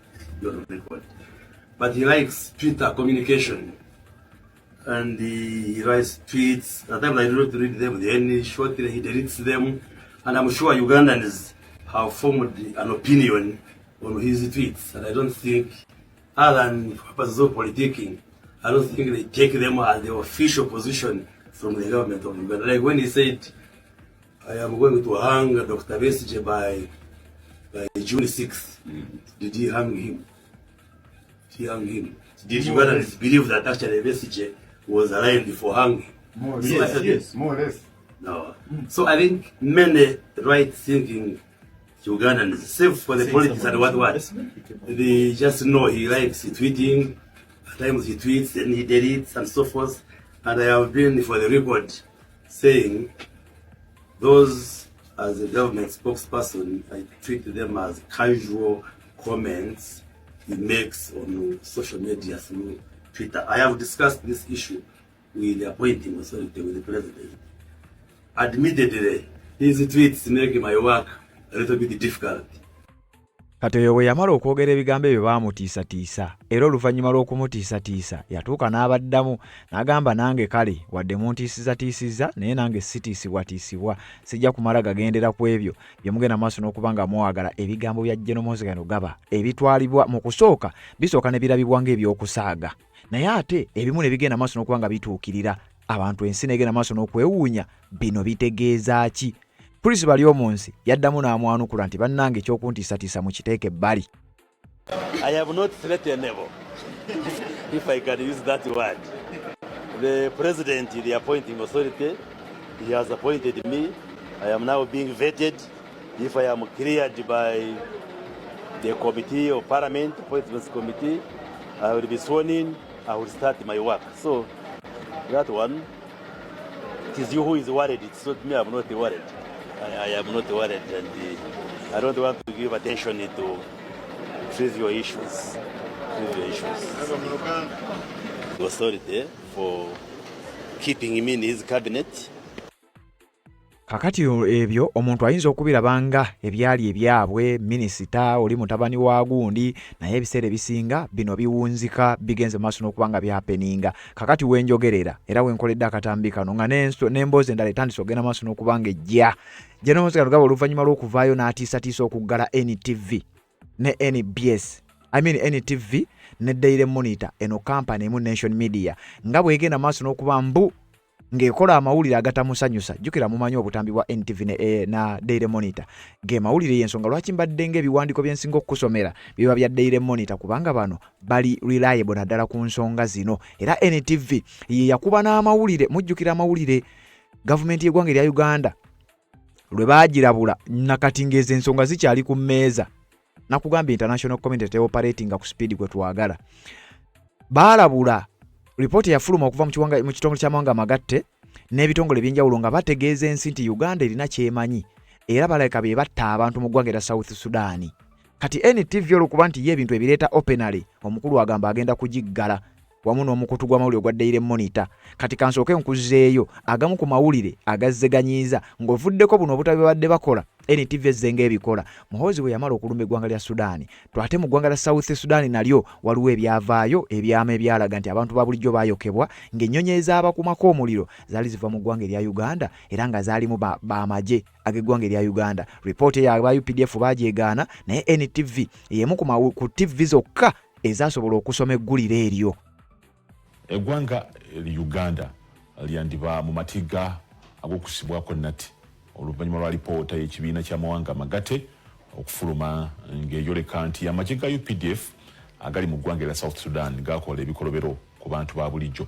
but he likes Twitter communication, and he writes tweets. At times I do not read them, then shortly he deletes them, and I'm sure Ugandans have formed an opinion on his tweets, and I don't think, other than purposes of politicking, I don't think they take them as the official position from the government of Uganda. Like when he said, I am going to hang Dr. Besigye by June 6th. Did he hang him? Did Ugandans believe that actually Besigye was aligned before hanging? More or less. No. So I think many right-thinking Ugandans, save for the politics and what, they just know he likes tweeting. At times he tweets, then he deletes and so forth. And I have been, for the record, saying those as a government spokesperson, I treat them as casual comments he makes on social media through Twitter. I have discussed this issue with the appointing authority, with the president. Admittedly, his tweets make my work a little bit difficult. Kati oyo bwe yamala okwogera ebigambo ebyo baamutiisatiisa, era oluvannyuma lw'okumutiisatiisa yatuuka n'abaddamu n'agamba nange kale wadde muntiisizatiisizza naye nange sitiisibwatiisibwa, sijja kumala gagendera ku ebyo bye mugenda maaso n'okuba nga mwagala. Ebigambo bya General Moses Kandugaba ebitwalibwa mu kusooka bisooka ne birabibwa ng'ebyokusaaga, naye ate ebimu ne bigenda maaso n'okuba nga bituukirira. Abantu ensi n'egenda maaso n'okwewuunya bino bitegeeza ki? Chris Balyomunsi yaddamu n'amwanukula nti bannange ekyokuntiisatiisa mu kiteeke ebbali. I am not threatenable, if I can use that word. The president, the appointing authority, he has appointed me. I am now being vetted. If I am cleared by the committee of parliament, appointments committee, I will be sworn in, I will start my work. So that one, it is you who is worried, it's not me, I'm not worried. I am not worried, and I don't want to give attention to trivial issues. The authority for keeping him in his cabinet. kakati ebyo omuntu ayinza okubirabanga ebyali ebyabwe minisita oli mutabani wa gundi naye ebiseera ebisinga bino biwunzika bigenze maaso n'okubanga byapeninga kakati wenjogerera era wenkoledde akatambi kano nga n'emboozi endala etandise ogenda maaso n'okubanga ejja General Musikano gaba oluvannyuma lw'okuvaayo n'atiisatiisa okuggala NTV ne NBS NTV ne Daily Monitor eno kampani emu Nation Media nga bwegenda maaso n'okuba mbu ng'ekola amawulire agatamusanyusa jjukira mumanyi obutambi bwa NTV na Daily Monitor ge mawulire y'ensonga lwaki mbadde ng'ebiwandiiko bye nsinga okusomera biba bya Daily Monitor kubanga bano bali reliable naddala ku nsonga zino era NTV ye yakuba n'amawulire mujjukira amawulire gavumenti y'eggwanga erya Uganda lwe baagirabula nakati ng'ezo ensonga zikyali ku mmeeza nakugambye international community operating ku speed kwe twagala baalabula Ripoti yafuluma okuva mu kitongole ky'amawanga amagatte n'ebitongole by'enjawulo nga bategeeza ensi nti Uganda erina kyemanyi era balabika be batta abantu mu ggwanga erya South Sudan. Kati NTV olwokuba nti ye ebintu ebireeta openly omukulu agamba agenda kugiggala wamu n'omukutu gw'amawulire gwa Daily Monitor. Kati kansooke nkuzzeeyo agamu ku mawulire agazzeganyiiza ng'ovuddeko buno obutabi badde bakola NTV ezzenga ebikola Muhoozi bwe yamala okulumba eggwanga lya Sudan twate mu ggwanga lya South Sudan nalyo waliwo ebyavaayo ebyama ebyalaga nti abantu ba bulijjo baayokebwa ng'ennyonyi ezaabakumako omuliro zaali ziva mu ggwanga erya Uganda era nga zaalimu b'amagye ag'eggwanga erya Uganda. Ripooti y'aba UPDF baajeegaana naye NTV y'emu ku TV zokka ezaasobola okusoma eggulire eryo. Eggwanga Uganda lyandiba mu matiga ag'okusibwako nnatti oluvannyuma lwa lipoota y'ekibiina ky'amawanga amagatte okufuluma ng'eyoleka nti amagye ga UPDF agali mu ggwanga erya South Sudan gakola ebikolobero ku bantu ba bulijjo.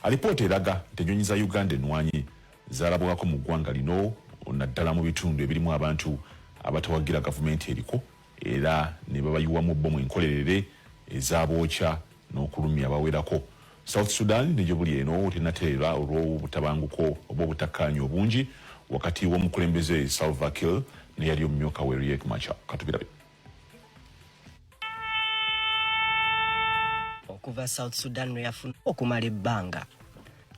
Alipoota eraga nti ennyonyi za Uganda ennwanyi zaalabwako mu ggwanga lino naddala mu bitundu ebirimu abantu abatawagira gavumenti eriko era ne babayiwamu bbo mu enkolerere ezaabookya n'okulumya abawerako. South Sudan ne gyebuli eno tenateera olw'obutabanguko oba obutakkaanya obungi wakati w'omukulembeze Salva Kiir ne yali omumyuka we Riek Machar. Katubirabe. Okuva South Sudan lwe yafuna okumala ebbanga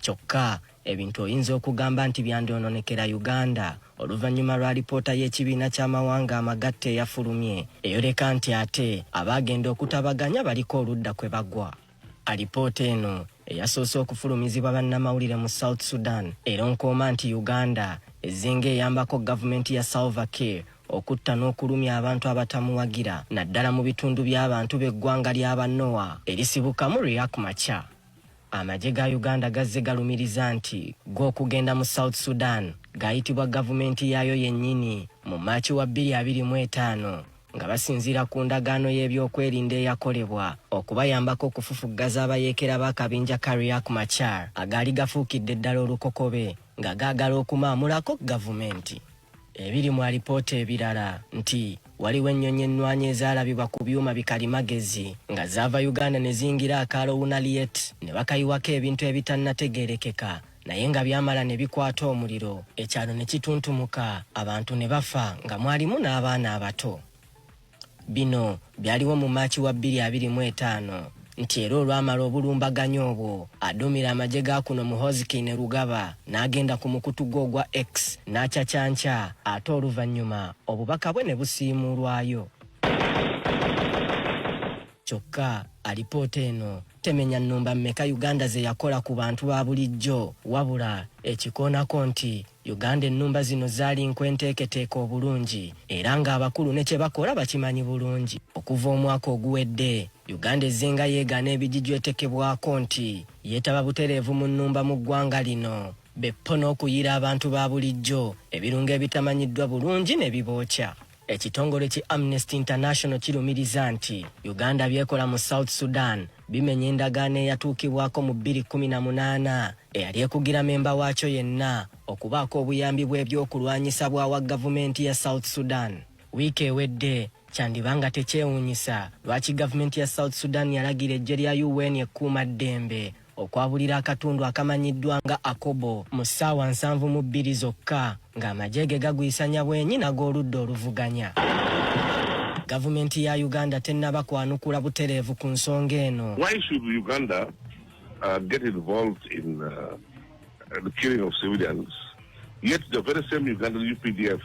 kyokka ebintu oyinza okugamba nti byandyonoonekera Uganda oluvannyuma lwa lipoota y'ekibiina ky'amawanga amagatte eyafulumye eyoleka nti ate abaagenda okutabaganya baliko oludda kwe bagwa. Alipoota eno eyasoose okufulumizibwa bannamawulire mu South Sudan eronkooma nti Uganda ezzenga eyambako gavumenti ya Salva Kiir okutta n'okulumya abantu abatamuwagira naddala mu bitundu by'abantu b'eggwanga ly'abanoa erisibukamu Riek Machar. Amagye ga Uganda gazze galumiriza nti gw'okugenda mu South Sudan gayitibwa gavumenti yaayo yennyini mu Maaci wa 2025 nga basinziira ku ndagaano y'ebyokwerinda eyakolebwa okubayambako okufufuggaza abayeekera b'akabinja ka Riek Machar agaali gafuukidde ddala olukokobe nga gaagala okumaamulako gavumenti. Ebiri mu alipoota ebirala nti waliwo ennyonyi ennwanyi ezaalabibwa ku byuma bikalimagezi nga zaava Uganda ne zingira akaalo Unaliet ne bakayiwako ebintu ebitannategeerekeka naye nga byamala ne bikwata omuliro ekyalo ne kituntumuka abantu ne bafa nga mwalimu n'abaana abato. Bino byaliwo mu Maaci wa 2025 nti era olwamala obulumbaganyo obwo adumira amagye ga kuno Muhoozi Kainerugaba n'agenda ku mukutu gwo gwa X n'akyakyanca ate oluvannyuma obubaka bwe ne busiimuulwayo. Kyokka alipoota eno temenya nnumba mmeka Uganda ze yakola ku bantu ba bulijjo wabula ekikoonako nti Uganda ennumba zino zaali nkwenteeketeeka obulungi era ng'abakulu ne kye bakola bakimanyi bulungi. Okuva omwaka oguwedde Uganda ezzenga yeegaana ebijijjo etekebwako nti yeetaba butereevu mu nnumba mu ggwanga lino beppo n'okuyira abantu ba bulijjo ebirungo ebitamanyiddwa bulungi ne bibookya. Ekitongole ki Amnesty International kirumiriza nti Uganda byekola mu South Sudan bimenya endagaano eyatuukibwako mu 2018 eyali ekugira memba waakyo yenna okubaako obuyambi bw'ebyokulwanyisa bwawa gavumenti ya South Sudan. Wiiki ewedde kyandibanga tekyewuunyisa lwaki gavumenti ya South Sudan yalagira eggye lya UN ekkuuma ddembe okwabulira akatundu akamanyiddwa nga Akobo mu ssaawa 72 zokka ng'amagye ge gagwisanya bwenyi n'ag'oludda oluvuganya. Gavumenti ya Uganda tennaba kwanukula butereevu ku nsonga eno. Why should Uganda get involved in the killing of civilians Yet the very same Ugandan UPDF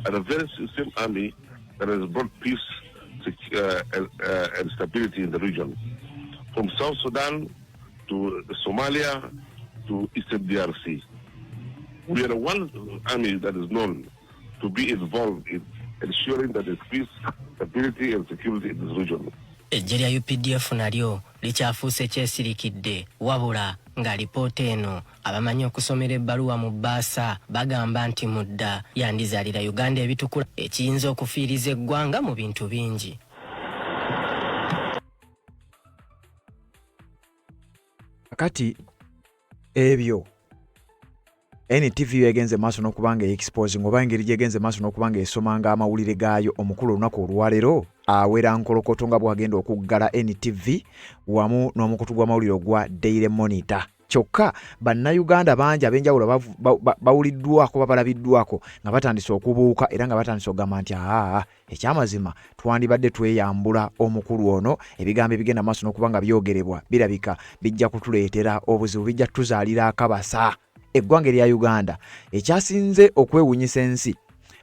are the very same army that has brought peace and stability in the region. From South Sudan to Somalia to Eastern DRC. We are the one army that is known to be involved in ensuring that there's peace, stability and security in this region. Ejje lya UPDF nalyo likyafuuse kyesirikidde wabula nga lipoota eno abamanyi okusomera ebbaluwa mu bbaasa bagamba nti mudda yandizaalira Uganda ebitukula ekiyinza okufiiriza eggwanga mu bintu bingi. Kati ebyo NTV yegenze maaso n'okubanga exposing oba engeri gyegenze maaso n'okubanga esomanga amawulire gaayo omukulu olunaku olwaleero awera nkolokoto nga bwagenda okuggala NTV wamu n'omukutu gw'amawulire ogwa Daily Monitor. Kyokka bannayuganda bangi ab'enjawulo bawuliddwako babalabiddwako nga batandise okubuuka era nga batandise okugamba nti ekyamazima twandibadde tweyambula omukulu ono ebigambo ebigenda maaso n'okubanga byogerebwa birabika bijja kutuleetera obuzibu bijja tuzaalira akabasa. Eggwanga lya Uganda ekyasinze okwewunyisa ensi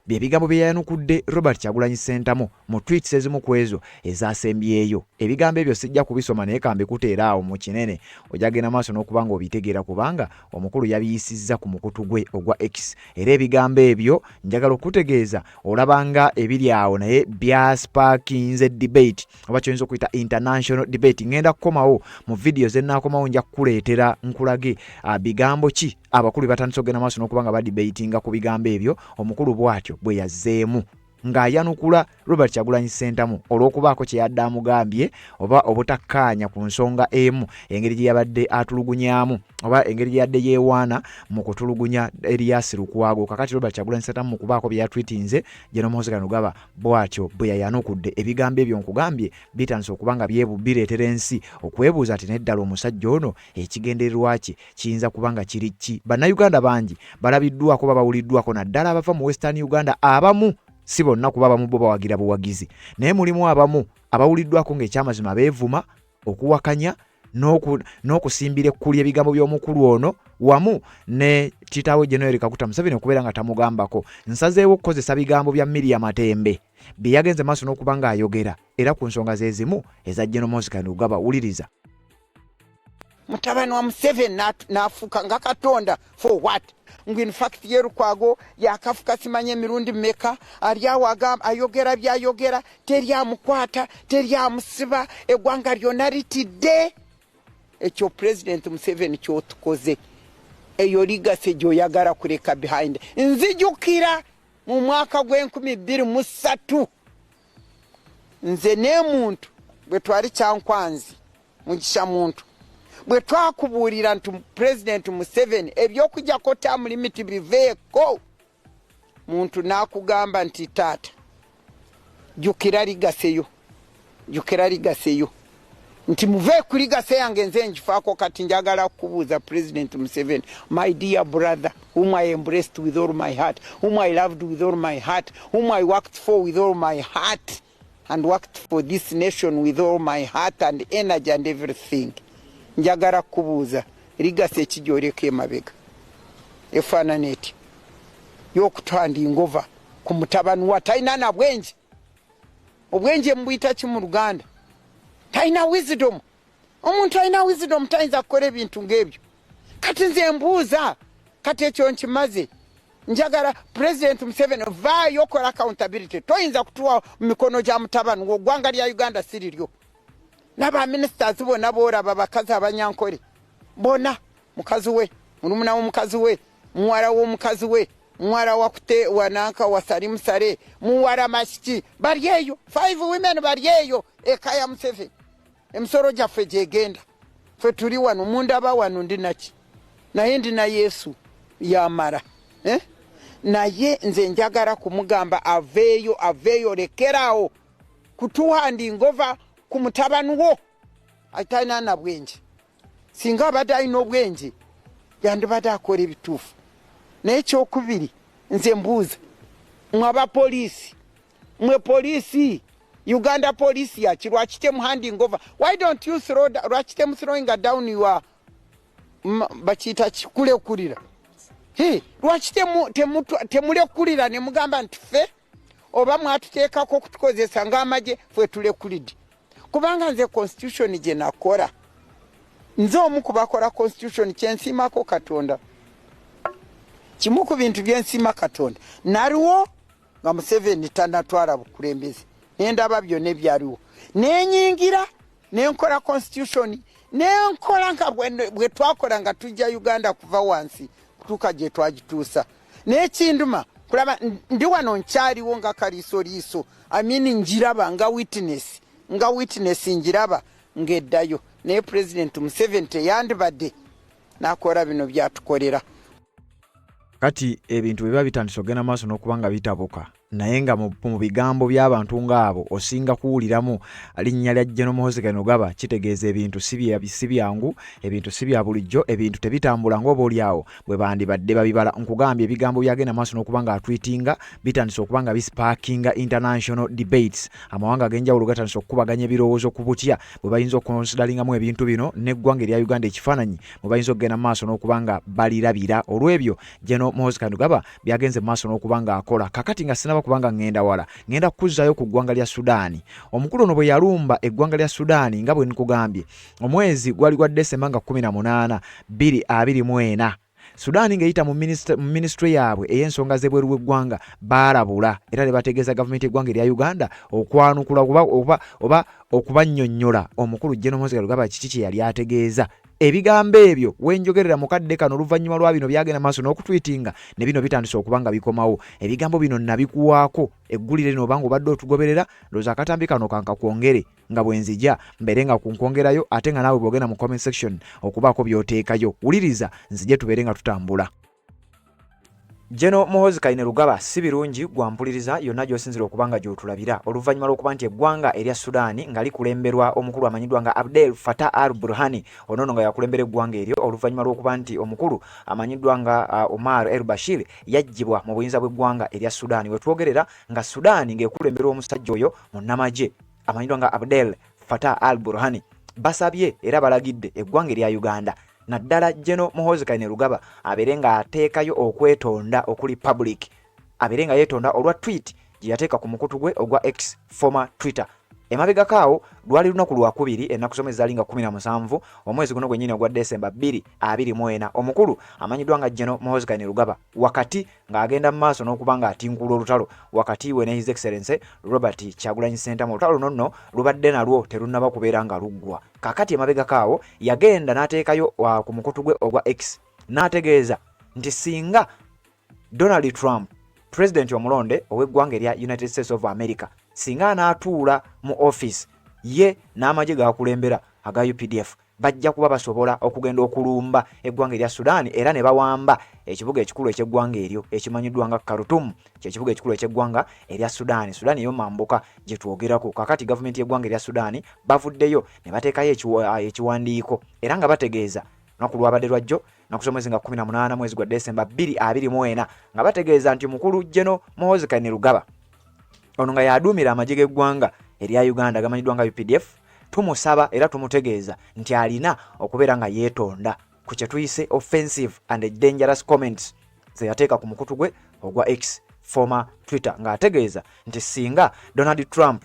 bye bigambo bye yayanukudde Robert Kyagulanyi Ssentamu mu tweets ezimu ku ezo ezasembyeyo. Ebigambo ebyo sijja kubisoma naye kambe kuteera awo mu kinene ojagenda maaso n'okubanga obitegeera kubanga omukulu yabiyisizza ku mukutu gwe ogwa X. Era ebigambo ebyo njagala okutegeeza olabanga ebiri awo naye byasparkinze debate oba kyoyinza okuyita international debate. Ngenda kukomawo mu video ze nnaakomawo nja kukuleetera nkulage bigambo ki abakulu batandise okugenda maaso n'okubanga badebatinga ku bigambo ebyo omukulu bw'atyo bwe yazzeemu ng'ayanukula Robert Kyagulanyi Ssentamu olw'okubaako kye yadde amugambye oba obutakkaanya ku nsonga emu engeri gye yabadde atulugunyaamu oba engeri gye yadde yeewaana mu kutulugunya Erias Lukwago. Kakati Robert Kyagulanyi Ssentamu mu kubaako bye yatwitinze General Muhoozi Kainerugaba bw'atyo bwe yayanukudde. Ebigambo ebyo nkugambye bitandise okubanga bireetera ensi okwebuuza ati neddala omusajja ono ekigendererwa kye kiyinza kubanga kiri ki. Bannayuganda bangi balabiddwako babawuliddwako naddala abava mu Western Uganda abamu si bonna kuba abamu bo bawagira buwagizi naye mulimu abamu abawuliddwako ng'ekyamazima beevuma okuwakanya n'okusimbira ekkulya ebigambo by'omukulu ono wamu ne kitaawe General Kaguta Museveni okubeera nga tamugambako. Nsazeewo okukozesa bigambo bya Miriam Matembe bye yagenze maaso n'okuba nga ayogera era ku nsonga zezimu eza General Muhoozi Kainerugaba. Wuliriza. Mutabani wa Museveni n'afuuka nga Katonda for what? In fact Lukwago yakafuka simanye mirundi mmeka aliawo ayogera byayogera teri amukwata teri amusiba eggwanga lyonna litidde. Ekyo President Museveni kyotukoze eyo ligase gyoyagala kuleka behind. Nzijukira mu mwaka gw'2023 nze n'emuntu bwe twali Kyankwanzi Mugisha muntu bwe twakubuulira nti President Museveni ebyokujjako term limit biveeko muntu n'akugamba nti taata jukira ligaseyo nti muve ku ligase yange nze njifaako. Kati njagala kubuuza President Museveni, my dear brother whom I embraced with all my heart, whom I loved with all my heart, whom I worked for with all my heart and worked for this nation with all my heart and energy and everything, njagala kubuuza ligase ekijoleko emabega efaanana eti y'okutwanda ingova ku mutabani wa talina na bwenje. Obwenje mbuyita ki mu Luganda? Talina wisdom. Omuntu alina wisdom tayinza kukola ebintu ng'ebyo. Kati nze mbuuza kati ekyo nkimaze njagala President Museveni vaayo okola accountability. Toyinza kutuwa mu mikono gya mutabani gw'eggwanga lya Uganda siriryo. Naba ministers bonna boolaba bakazi abanyankole bonna mukazi we mulumuna w'omukazi we muwala w'omukazi we muwala wakute wananka wasali musale muwala mashiki bali eyo 5 women bali eyo eka ya Museveni. Emisoro gyaffe gyegenda ffe tuli wano mundaba wano ndi naki naye ndi na Yesu yamala naye nze njagala kumugamba aveeyo lekeraawo kutuhandi ngova ku mutabani wo atalina na bwenje. Singa abadde alina obwenje yandibadde akola ebituufu. Naye ekyokubiri nze mbuuza mwe poliisi Uganda police yaki lwaki temuhanding over? Why don't you lwaki temu throwing down your bakiyita kikulekulira lwaki temulekulira ne mugamba nti ffe oba mwatuteekako okutukozesa ng'amagye ffe tulekulidde? Kubanga nze constitution gye nakola, nze omu ku bakola constitution kyensiimako Katonda. Kimu ku bintu byensiima Katonda, naliwo nga Museveni tannatwala bukulembeze, nendaba byonna ebyaliwo, nenyingira nenkola constitution, nenkola nga bwe twakola nga tujja Uganda kuva wansi kutuuka gye twagituusa. N'ekinduma kulaba ndi wano nkyaliwo nga kaliisoliiso, njiraba nga witness njiraba ng'eddayo, naye President Museveni teyandibadde n'akola bino byatukolera. Kati ebintu biba bitandise ogenda maaso n'okubanga bitabuka, naye nga mu bigambo by'abantu ng'abo osinga kuwuliramu linnya lya General Muhoozi Kainerugaba, kitegeeza ebintu si byangu, ebintu si bya bulijjo, ebintu tebitambula ng'oboolyawo bwe bandibadde babibala. Nkugambye ebigambo byagenda maaso n'okubanga atwitinga bitandise okubanga bisparkinga international debates. Amawanga ag'enjawulo gatandise okukubaganya ebirowoozo ku butya bwe bayinza okukonsidalingamu ebintu bino n'eggwanga erya Uganda ekifaananyi bwe bayinza okugenda maaso n'okubanga balirabira. Olw'ebyo General Muhoozi Kainerugaba byagenze maaso n'okubanga akola. Kakati nga sinaba kubanga ngenda wala, ngenda kuzzayo ku ggwanga lya Sudaani. Omukulu ono bwe yalumba eggwanga lya Sudaani nga bwe nkugambye, omwezi gwali gwa Desemba nga 18, 2024, Sudaani ng'eyita mu ministry yaabwe ey'ensonga z'ebweru w'eggwanga baarabula era ne bategeeza gavumenti y'eggwanga erya Uganda okwanukula oba okubannyonnyola omukulu General Muhoozi Kainerugaba kiki kye yali ategeeza. Ebigambo ebyo wenjogerera mukadde kano oluvannyuma lwa bino byagenda maaso n'okutwitinga ne bino bitandise okubanga bikomawo. Ebigambo bino nabikuwaako eggulire lino obanga obadde otugoberera, ndowooza akatambi kano kankakwongere nga bwenzija mbeere nga kunkwongerayo, ate nga naawe bwogenda mu comment section okubaako by'oteekayo. Wuliriza nzije tubeere nga tutambula. General Muhoozi Kainerugaba si birungi gwampuliriza yonna gy'osinzira okubanga gy'otulabira oluvannyuma lw'okuba nti eggwanga erya Sudaani nga likulemberwa omukulu amanyiddwa nga Abdel Fattah al-Burhan, ono nga yakulembera eggwanga eryo oluvannyuma lw'okuba nti omukulu amanyiddwa nga Omar el-Bashir yaggyibwa mu buyinza bw'eggwanga erya Sudaani. We twogerera nga Sudaani ng'ekulemberwa omusajja oyo munnamagye amanyiddwa nga Abdel Fattah al-Burhan, basabye era balagidde eggwanga erya Uganda naddala General Muhoozi Kainerugaba abeere nga ateekayo okwetonda okuli public, abeere nga yeetonda olwa tweet gye yateeka ku mukutu gwe ogwa X former Twitter. Emabegakaawo lwali lunaku lwakubiri ennaku zomwe zaali nga 17 omwezi guno gwennyini ogwa Desemba 2024, omukulu amanyiddwa nga General Muhoozi Kainerugaba wakati ng'agenda mu maaso n'okubanga atinkula olutalo wakati we ne His Excellency Robert Kyagulanyi Ssentamu. Olutalo nonno lubadde nalwo terunnaba kubeera nga luggwa. Kakati emabegakaawo yagenda n'ateekayo ku mukutu gwe ogwa X n'ategeeza nti singa Donald Trump, president omulonde ow'eggwanga erya United States of America, singa anaatuula mu office ye n'amagye gakulembera aga UPDF, bajja kuba basobola okugenda okulumba eggwanga erya Sudaani era ne bawamba ekibuga ekikulu eky'eggwanga eryo ekimanyiddwa nga Khartoum, ky'ekibuga ekikulu eky'eggwanga erya Sudaani. Sudaani yo mambuka gye twogerako. Kakati gavumenti y'eggwanga erya Sudaani bavuddeyo ne bateekayo ekiwandiiko era nga bategeeza naku lwabadde lwajjo nakusoma mwezi nga 18 mwezi gwa Desemba 2024 nga bategeeza nti mukulu General Muhoozi Kainerugaba ono nga yaduumira amagye g'eggwanga erya Uganda gamanyiddwa nga UPDF, tumusaba era tumutegeeza nti alina okubeera nga yeetonda ku kye tuyise offensive and dangerous comments ze yateeka ku mukutu gwe ogwa X former Twitter, ng'ategeeza nti singa Donald Trump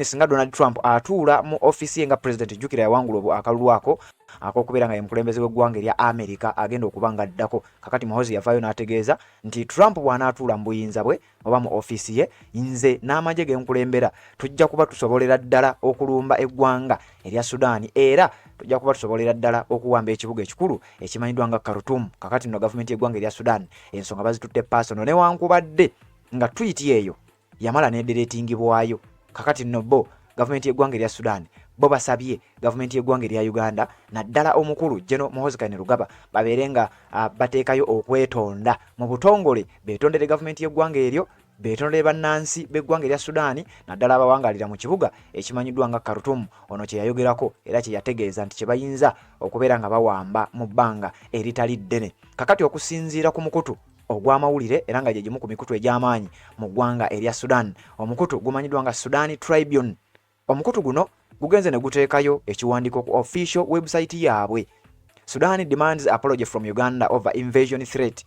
singa Donald Trump atuula mu office ye nga president, jjukira yawangula akalulu ako ak'okubeera nga ye mukulembeze w'eggwanga erya America agenda okubanga addako. Kakati Muhoozi yavaayo n'ategeeza nti Trump bw'anaatuula mu buyinza bwe oba mu office ye, nze n'amagye ge nkulembera tujja kuba tusobolera ddala okulumba eggwanga erya Sudaani era tujja kuba tusobolera ddala okuwamba ekibuga ekikulu ekimanyiddwa nga Khartoum. Kakati nno gavumenti y'eggwanga erya Sudaani ensonga bazitutte personal newankubadde nga tweet eyo yamala n'edeletingibwayo. Kakati nno bo gavumenti y'eggwanga erya Sudaani bo basabye gavumenti y'eggwanga erya Uganda naddala omukulu General Muhoozi Kainerugaba babeere nga bateekayo okwetonda mu butongole, beetondere gavumenti y'eggwanga eryo, beetondere bannansi b'eggwanga erya Sudaani naddala abawangalira mu kibuga ekimanyiddwa nga Khartoum. Ono kye yayogerako era kye yategeeza nti kye bayinza okubeera nga bawamba mu bbanga eritali ddene. Kakati okusinziira ku mukutu ogw'amawulire era nga gye gimu ku mikutu egy'amaanyi mu ggwanga erya Sudan, omukutu gumanyiddwa nga Sudan Tribune, omukutu guno gugenze ne guteekayo ekiwandiiko ku official website yaabwe Sudan demands apology from Uganda over invasion threat.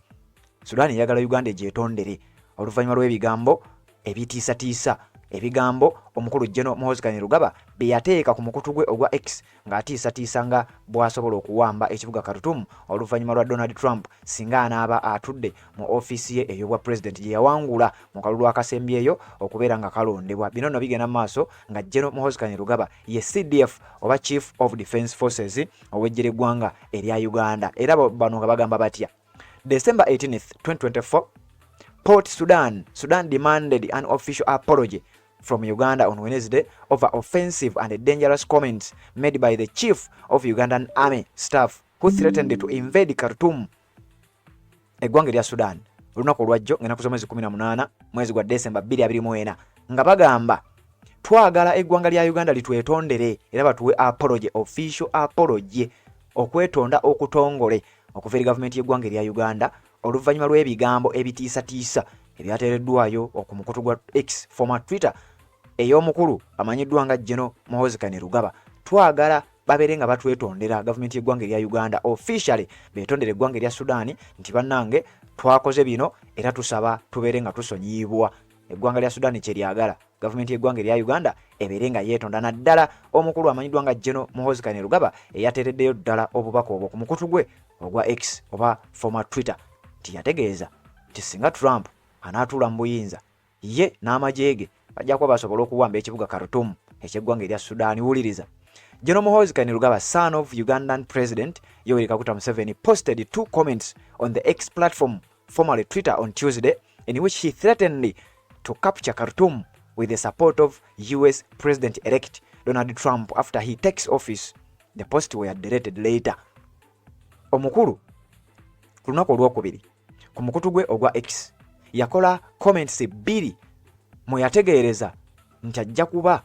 Sudan yagala Uganda gyetondere oluvannyuma lw'ebigambo ebitiisatiisa ebigambo omukulu General Muhoozi Kainerugaba bye yateeka ku mukutu gwe ogwa X ng'atiisatiisa nga bw'asobola okuwamba ekibuga Khartoum oluvannyuma lwa Donald Trump singa anaaba atudde mu ofiisi ye ey'obwa president gye yawangula mu kalulu akasembyeyo okubeera nga kalondebwa. Bino nno bigenda mu maaso nga General Muhoozi Kainerugaba ye CDF oba Chief of Defence Forces ow'eggye ly'eggwanga erya Uganda. Era bano nga bagamba batya. December 18th, 2024, Port Sudan demanded an official apology from Uganda on Wednesday over offensive and dangerous comments made by the chief of Ugandan Army staff who threatened to invade Khartoum. Eggwanga lya Sudan olunaku olwajjo ng'ennaku z'omwezi 18 mwezi gwa December 2024 nga bagamba twagala eggwanga lya Uganda litwetondere era batuwe apology, official apology, okwetonda okutongole okuva eri gavumenti y'eggwanga erya Uganda oluvannyuma lw'ebigambo ebitiisatiisa ebyateereddwayo okumukutu gwa X former Twitter ey'omukulu amanyiddwa nga General Muhoozi Kainerugaba. Twagala babeere nga batwetondera gavumenti y'eggwanga erya Uganda officially beetondere eggwanga erya Sudan nti bannange twakoze bino era tusaba tubeere nga tusonyiibwa. Eggwanga lya Sudan kye lyagala gavumenti y'eggwanga erya Uganda ebeere nga yeetonda naddala omukulu amanyiddwa nga General Muhoozi Kainerugaba eyateereddeyo ddala obubaka obwo ku mukutu gwe ogwa X oba former Twitter nti yategeeza nti singa Trump anaatuula mu buyinza ye n'amagye ge bajja kuba basobola okuwamba ekibuga Khartoum eky'eggwanga erya Sudan. Wuliriza. General Muhoozi Kainerugaba, son of Ugandan President Yoweri Kaguta Museveni, posted 2 comments on the X platform, formerly Twitter, on Tuesday, in which he threatened to capture Khartoum with the support of US President-elect Donald Trump after he takes office. The posts were deleted later. Omukulu ku lunaku olwokubiri ku mukutu gwe ogwa X yakola comments 2 mwe yategeereza nti ajja kuba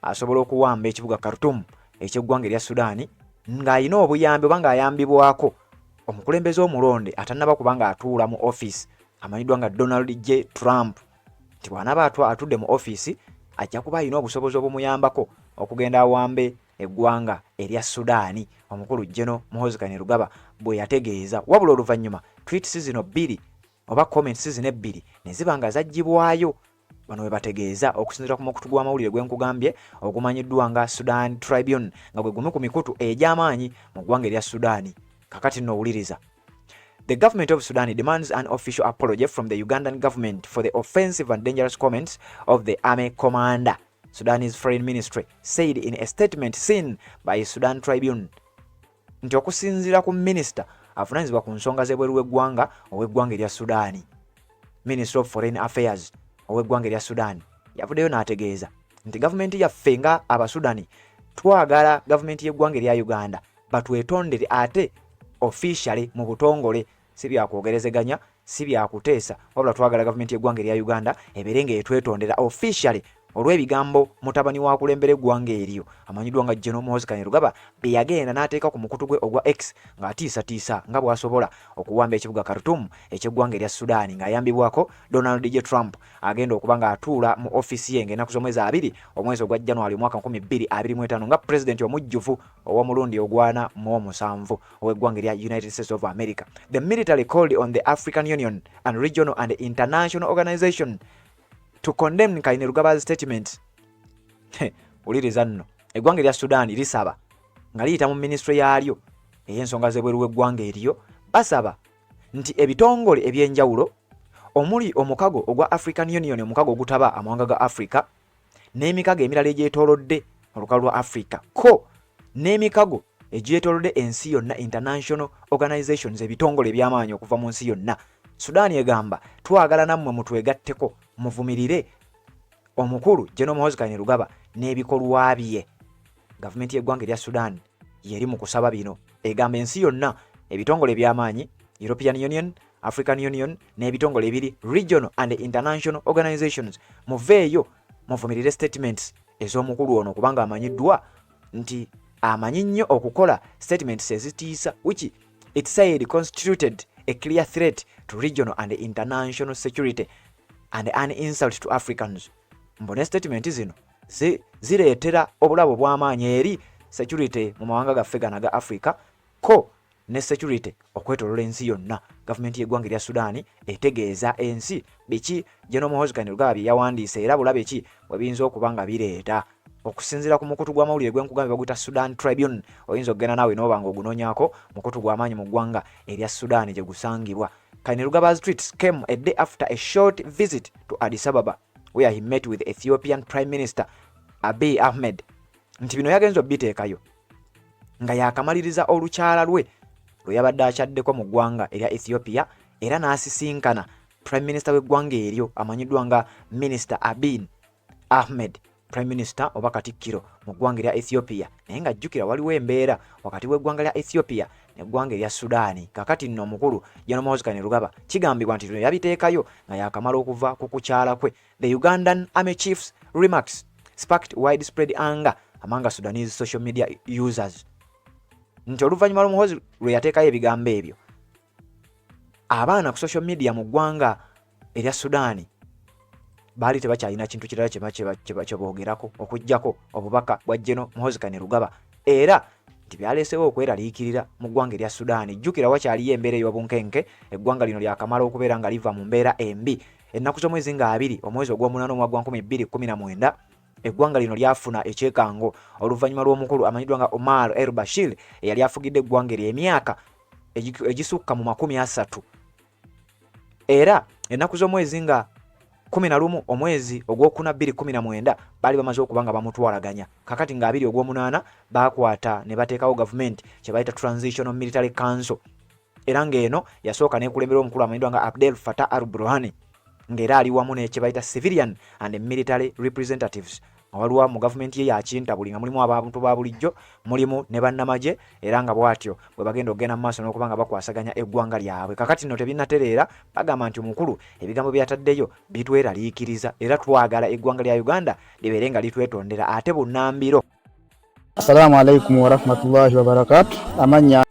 asobola okuwamba ekibuga Khartoum eky'eggwanga erya Sudan ng'alina obuyambi oba ng'ayambibwako omukulembeze omulonde atannaba kubanga atuula mu office amanyiddwa nga Donald J. Trump nti bw'anaaba atudde mu office ajja kuba alina obusobozi obumuyambako okugenda awambe eggwanga erya Sudan. Omukulu General Muhoozi Kainerugaba bwe yategeeza. Wabula oluvannyuma tweets zino 2 oba comments zino 2 ne ziba nga zaggyibwayo bano we bategeeza okusinziira ku mukutu gw'amawulire gwe nkugambye ogumanyiddwa nga Sudan Tribune nga gwe gumu ku mikutu egy'amaanyi mu ggwanga erya Sudan. Kakati nno owuliriza. The government of Sudan demands an official apology from the Ugandan government for the offensive and dangerous comments of the army commander, Sudanese Foreign Ministry said in a statement seen by Sudan Tribune. Nti okusinziira ku minister avunaanyizibwa ku nsonga z'ebweru w'eggwanga ow'eggwanga erya Sudan, Minister of Foreign Affairs ow'eggwanga erya Sudan, yavuddeyo n'ategeeza nti gavumenti yaffe nga Abasudani twagala gavumenti y'eggwanga erya Uganda batwetondere ate officially mu butongole, si byakwogerezeganya, si byakuteesa, wabula twagala gavumenti y'eggwanga erya Uganda ebeere ng'etwetondera officially olw'ebigambo mutabani wa kulembera eggwanga eryo amanyiddwa nga General Muhoozi Kainerugaba bye yagenda n'ateeka ku mukutu gwe ogwa X ng'atiisatiisa nga bw'asobola okuwamba ekibuga Khartoum eky'eggwanga erya Sudan ng'ayambibwako Donald J. Trump agenda okuba ng'atuula mu office ye ng'ennaku z'omwezi 2 omwezi ogwa January omwaka 2025 nga president omujjuvu ow'omulundi ogwana mu 7 ow'eggwanga erya United States of America. The military called on the African Union and regional and international organization to condemn Kainerugaba's statement. Uliriza nno eggwanga erya Sudan lisaba nga liyita mu ministry yaalyo ey'ensonga z'ebweru w'eggwanga eryo basaba nti ebitongole eby'enjawulo omuli omukago ogwa African Union, omukago ogutaba amawanga ga Africa, n'emikago emirala egyetoolodde olukalu lwa Africa ko n'emikago egyetoolodde ensi yonna, international organizations, ebitongole eby'amaanyi okuva mu nsi yonna. Sudan egamba twagala nammwe mutwegatteko muvumirire omukulu General Muhoozi Kainerugaba n'ebikolwa bye. Gavumenti y'eggwanga erya Sudan yeri mu kusaba bino, egamba ensi yonna, ebitongole by'amaanyi, European Union, African Union n'ebitongole ebiri regional and international organizations muveeyo muvumirire statements ez'omukulu ono kubanga amanyiddwa nti amanyi nnyo okukola statements ezitiisa which it said constituted a clear threat to regional and international security and an insult to Africans. Mbone statement zino zireetera obulabo bw'amaanyi eri security mu mawanga gaffe gana ga Africa ko ne security okwetolola ensi yonna. Gavumenti y'eggwanga erya Sudan etegeeza ensi biki General Muhoozi Kainerugaba bye yawandiise era bulabe ki bwe biyinza okuba nga bireeta. Okusinziira ku mukutu gw'amawulire gwenkugambe baguyita Sudan Tribune, oyinza okugenda naawe n'oba nga ogunoonyaako mukutu gw'amaanyi mu ggwanga erya Sudan gye gusangibwa. Kainerugaba's tweets came a day after a short visit to Addis Ababa where he met with Ethiopian Prime Minister Abiy Ahmed. Nti bino yagenza obiteekayo nga yakamaliriza olukyala lwe lwe yabadde akyaddeko mu ggwanga erya Ethiopia era n'asisinkana Prime Minister w'eggwanga eryo amanyiddwa nga Minister Abiy Ahmed, Prime Minister oba Katikkiro mu ggwanga erya Ethiopia. Naye nga jjukira waliwo embeera wakati w'eggwanga lya Ethiopia n'eggwanga erya Sudan. Kakati nno omukulu General Muhoozi Kainerugaba kigambibwa nti yabiteekayo nga yakamala okuva ku kukyala kwe. The Ugandan Army Chief's remarks sparked widespread anger among Sudanese social media users. Nti oluvannyuma lw'Omuhoozi lwe yateekayo ebigambo ebyo, abaana ku social media mu ggwanga erya Sudan baali tebakyalina kintu kirala kye boogerako okuggyako obubaka bwa General Muhoozi Kainerugaba era nti byaleesewo okweraliikirira mu ggwanga erya Sudan. Jjukira wakyaliyo embeera ey'obunkenke, eggwanga lino lyakamala okubeera nga liva mu mbeera embi. Ennaku z'omwezi nga 2 omwezi ogw'omunaana omwaka gwa 2019 eggwanga lino lyafuna ekyekango oluvannyuma lw'omukulu amanyiddwa nga Omar el-Bashir eyali afugidde eggwanga eryo emyaka egisukka mu 30. Era ennaku z'omwezi nga 11 omwezi ogw'okuna 2019 baali bamaze okuba nga bamutwalaganya. Kakati nga 2 ogw'omunaana bakwata ne bateekawo gavumenti kye bayita Transitional Military Council. Era ng'eno yasooka n'ekulembera omukulu amanyiddwa nga Abdel Fattah al-Burhan ng'era ali wamu ne kye bayita Civilian and Military Representatives. Waliwo mu gavumenti ye yakintabuli nga mulimu abantu ba bulijjo, mulimu ne bannamagye era nga bwatyo bwe bagenda okugenda mu maaso n'okuba nga bakwasaganya eggwanga lyabwe. Kakati nno tebinnatereera bagamba nti omukulu ebigambo byataddeyo bitweraliikiriza era twagala eggwanga lya Uganda libeere nga litwetondera ate bunnambiro. Assalamu alaikum warahmatullahi wabarakatuh. Amanya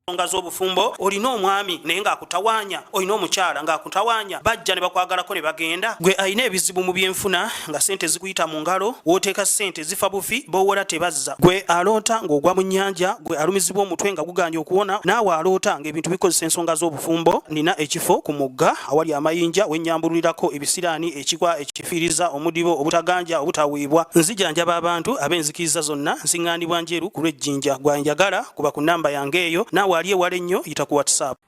nsonga z'obufumbo olina omwami naye ng'akutawaanya, olina omukyala ng'akutawaanya, bajja ne bakwagalako ne bagenda. Gwe alina ebizibu mu byenfuna nga sente zikuyita mu ngalo, wooteeka sente zifa bufi b'owola tebazza. Gwe aloota ng'ogwa mu nnyanja, gwe alumizibwa omutwe nga guganja okuwona, naawe aloota ng'ebintu bikozesa ensonga z'obufumbo. Nina ekifo ku mugga awali amayinja wennyambulirako ebisiraani, ekikwa ekifiiriza, omudibo obutaganja obutaweebwa. Nzijanjaba abantu ab'enzikiriza zonna, nsiŋŋaanibwa njeru ku lw'ejjinja. Gwanjagala kuba ku nnamba yange eyo, naawe ali ewala ennyo yita ku WhatsApp.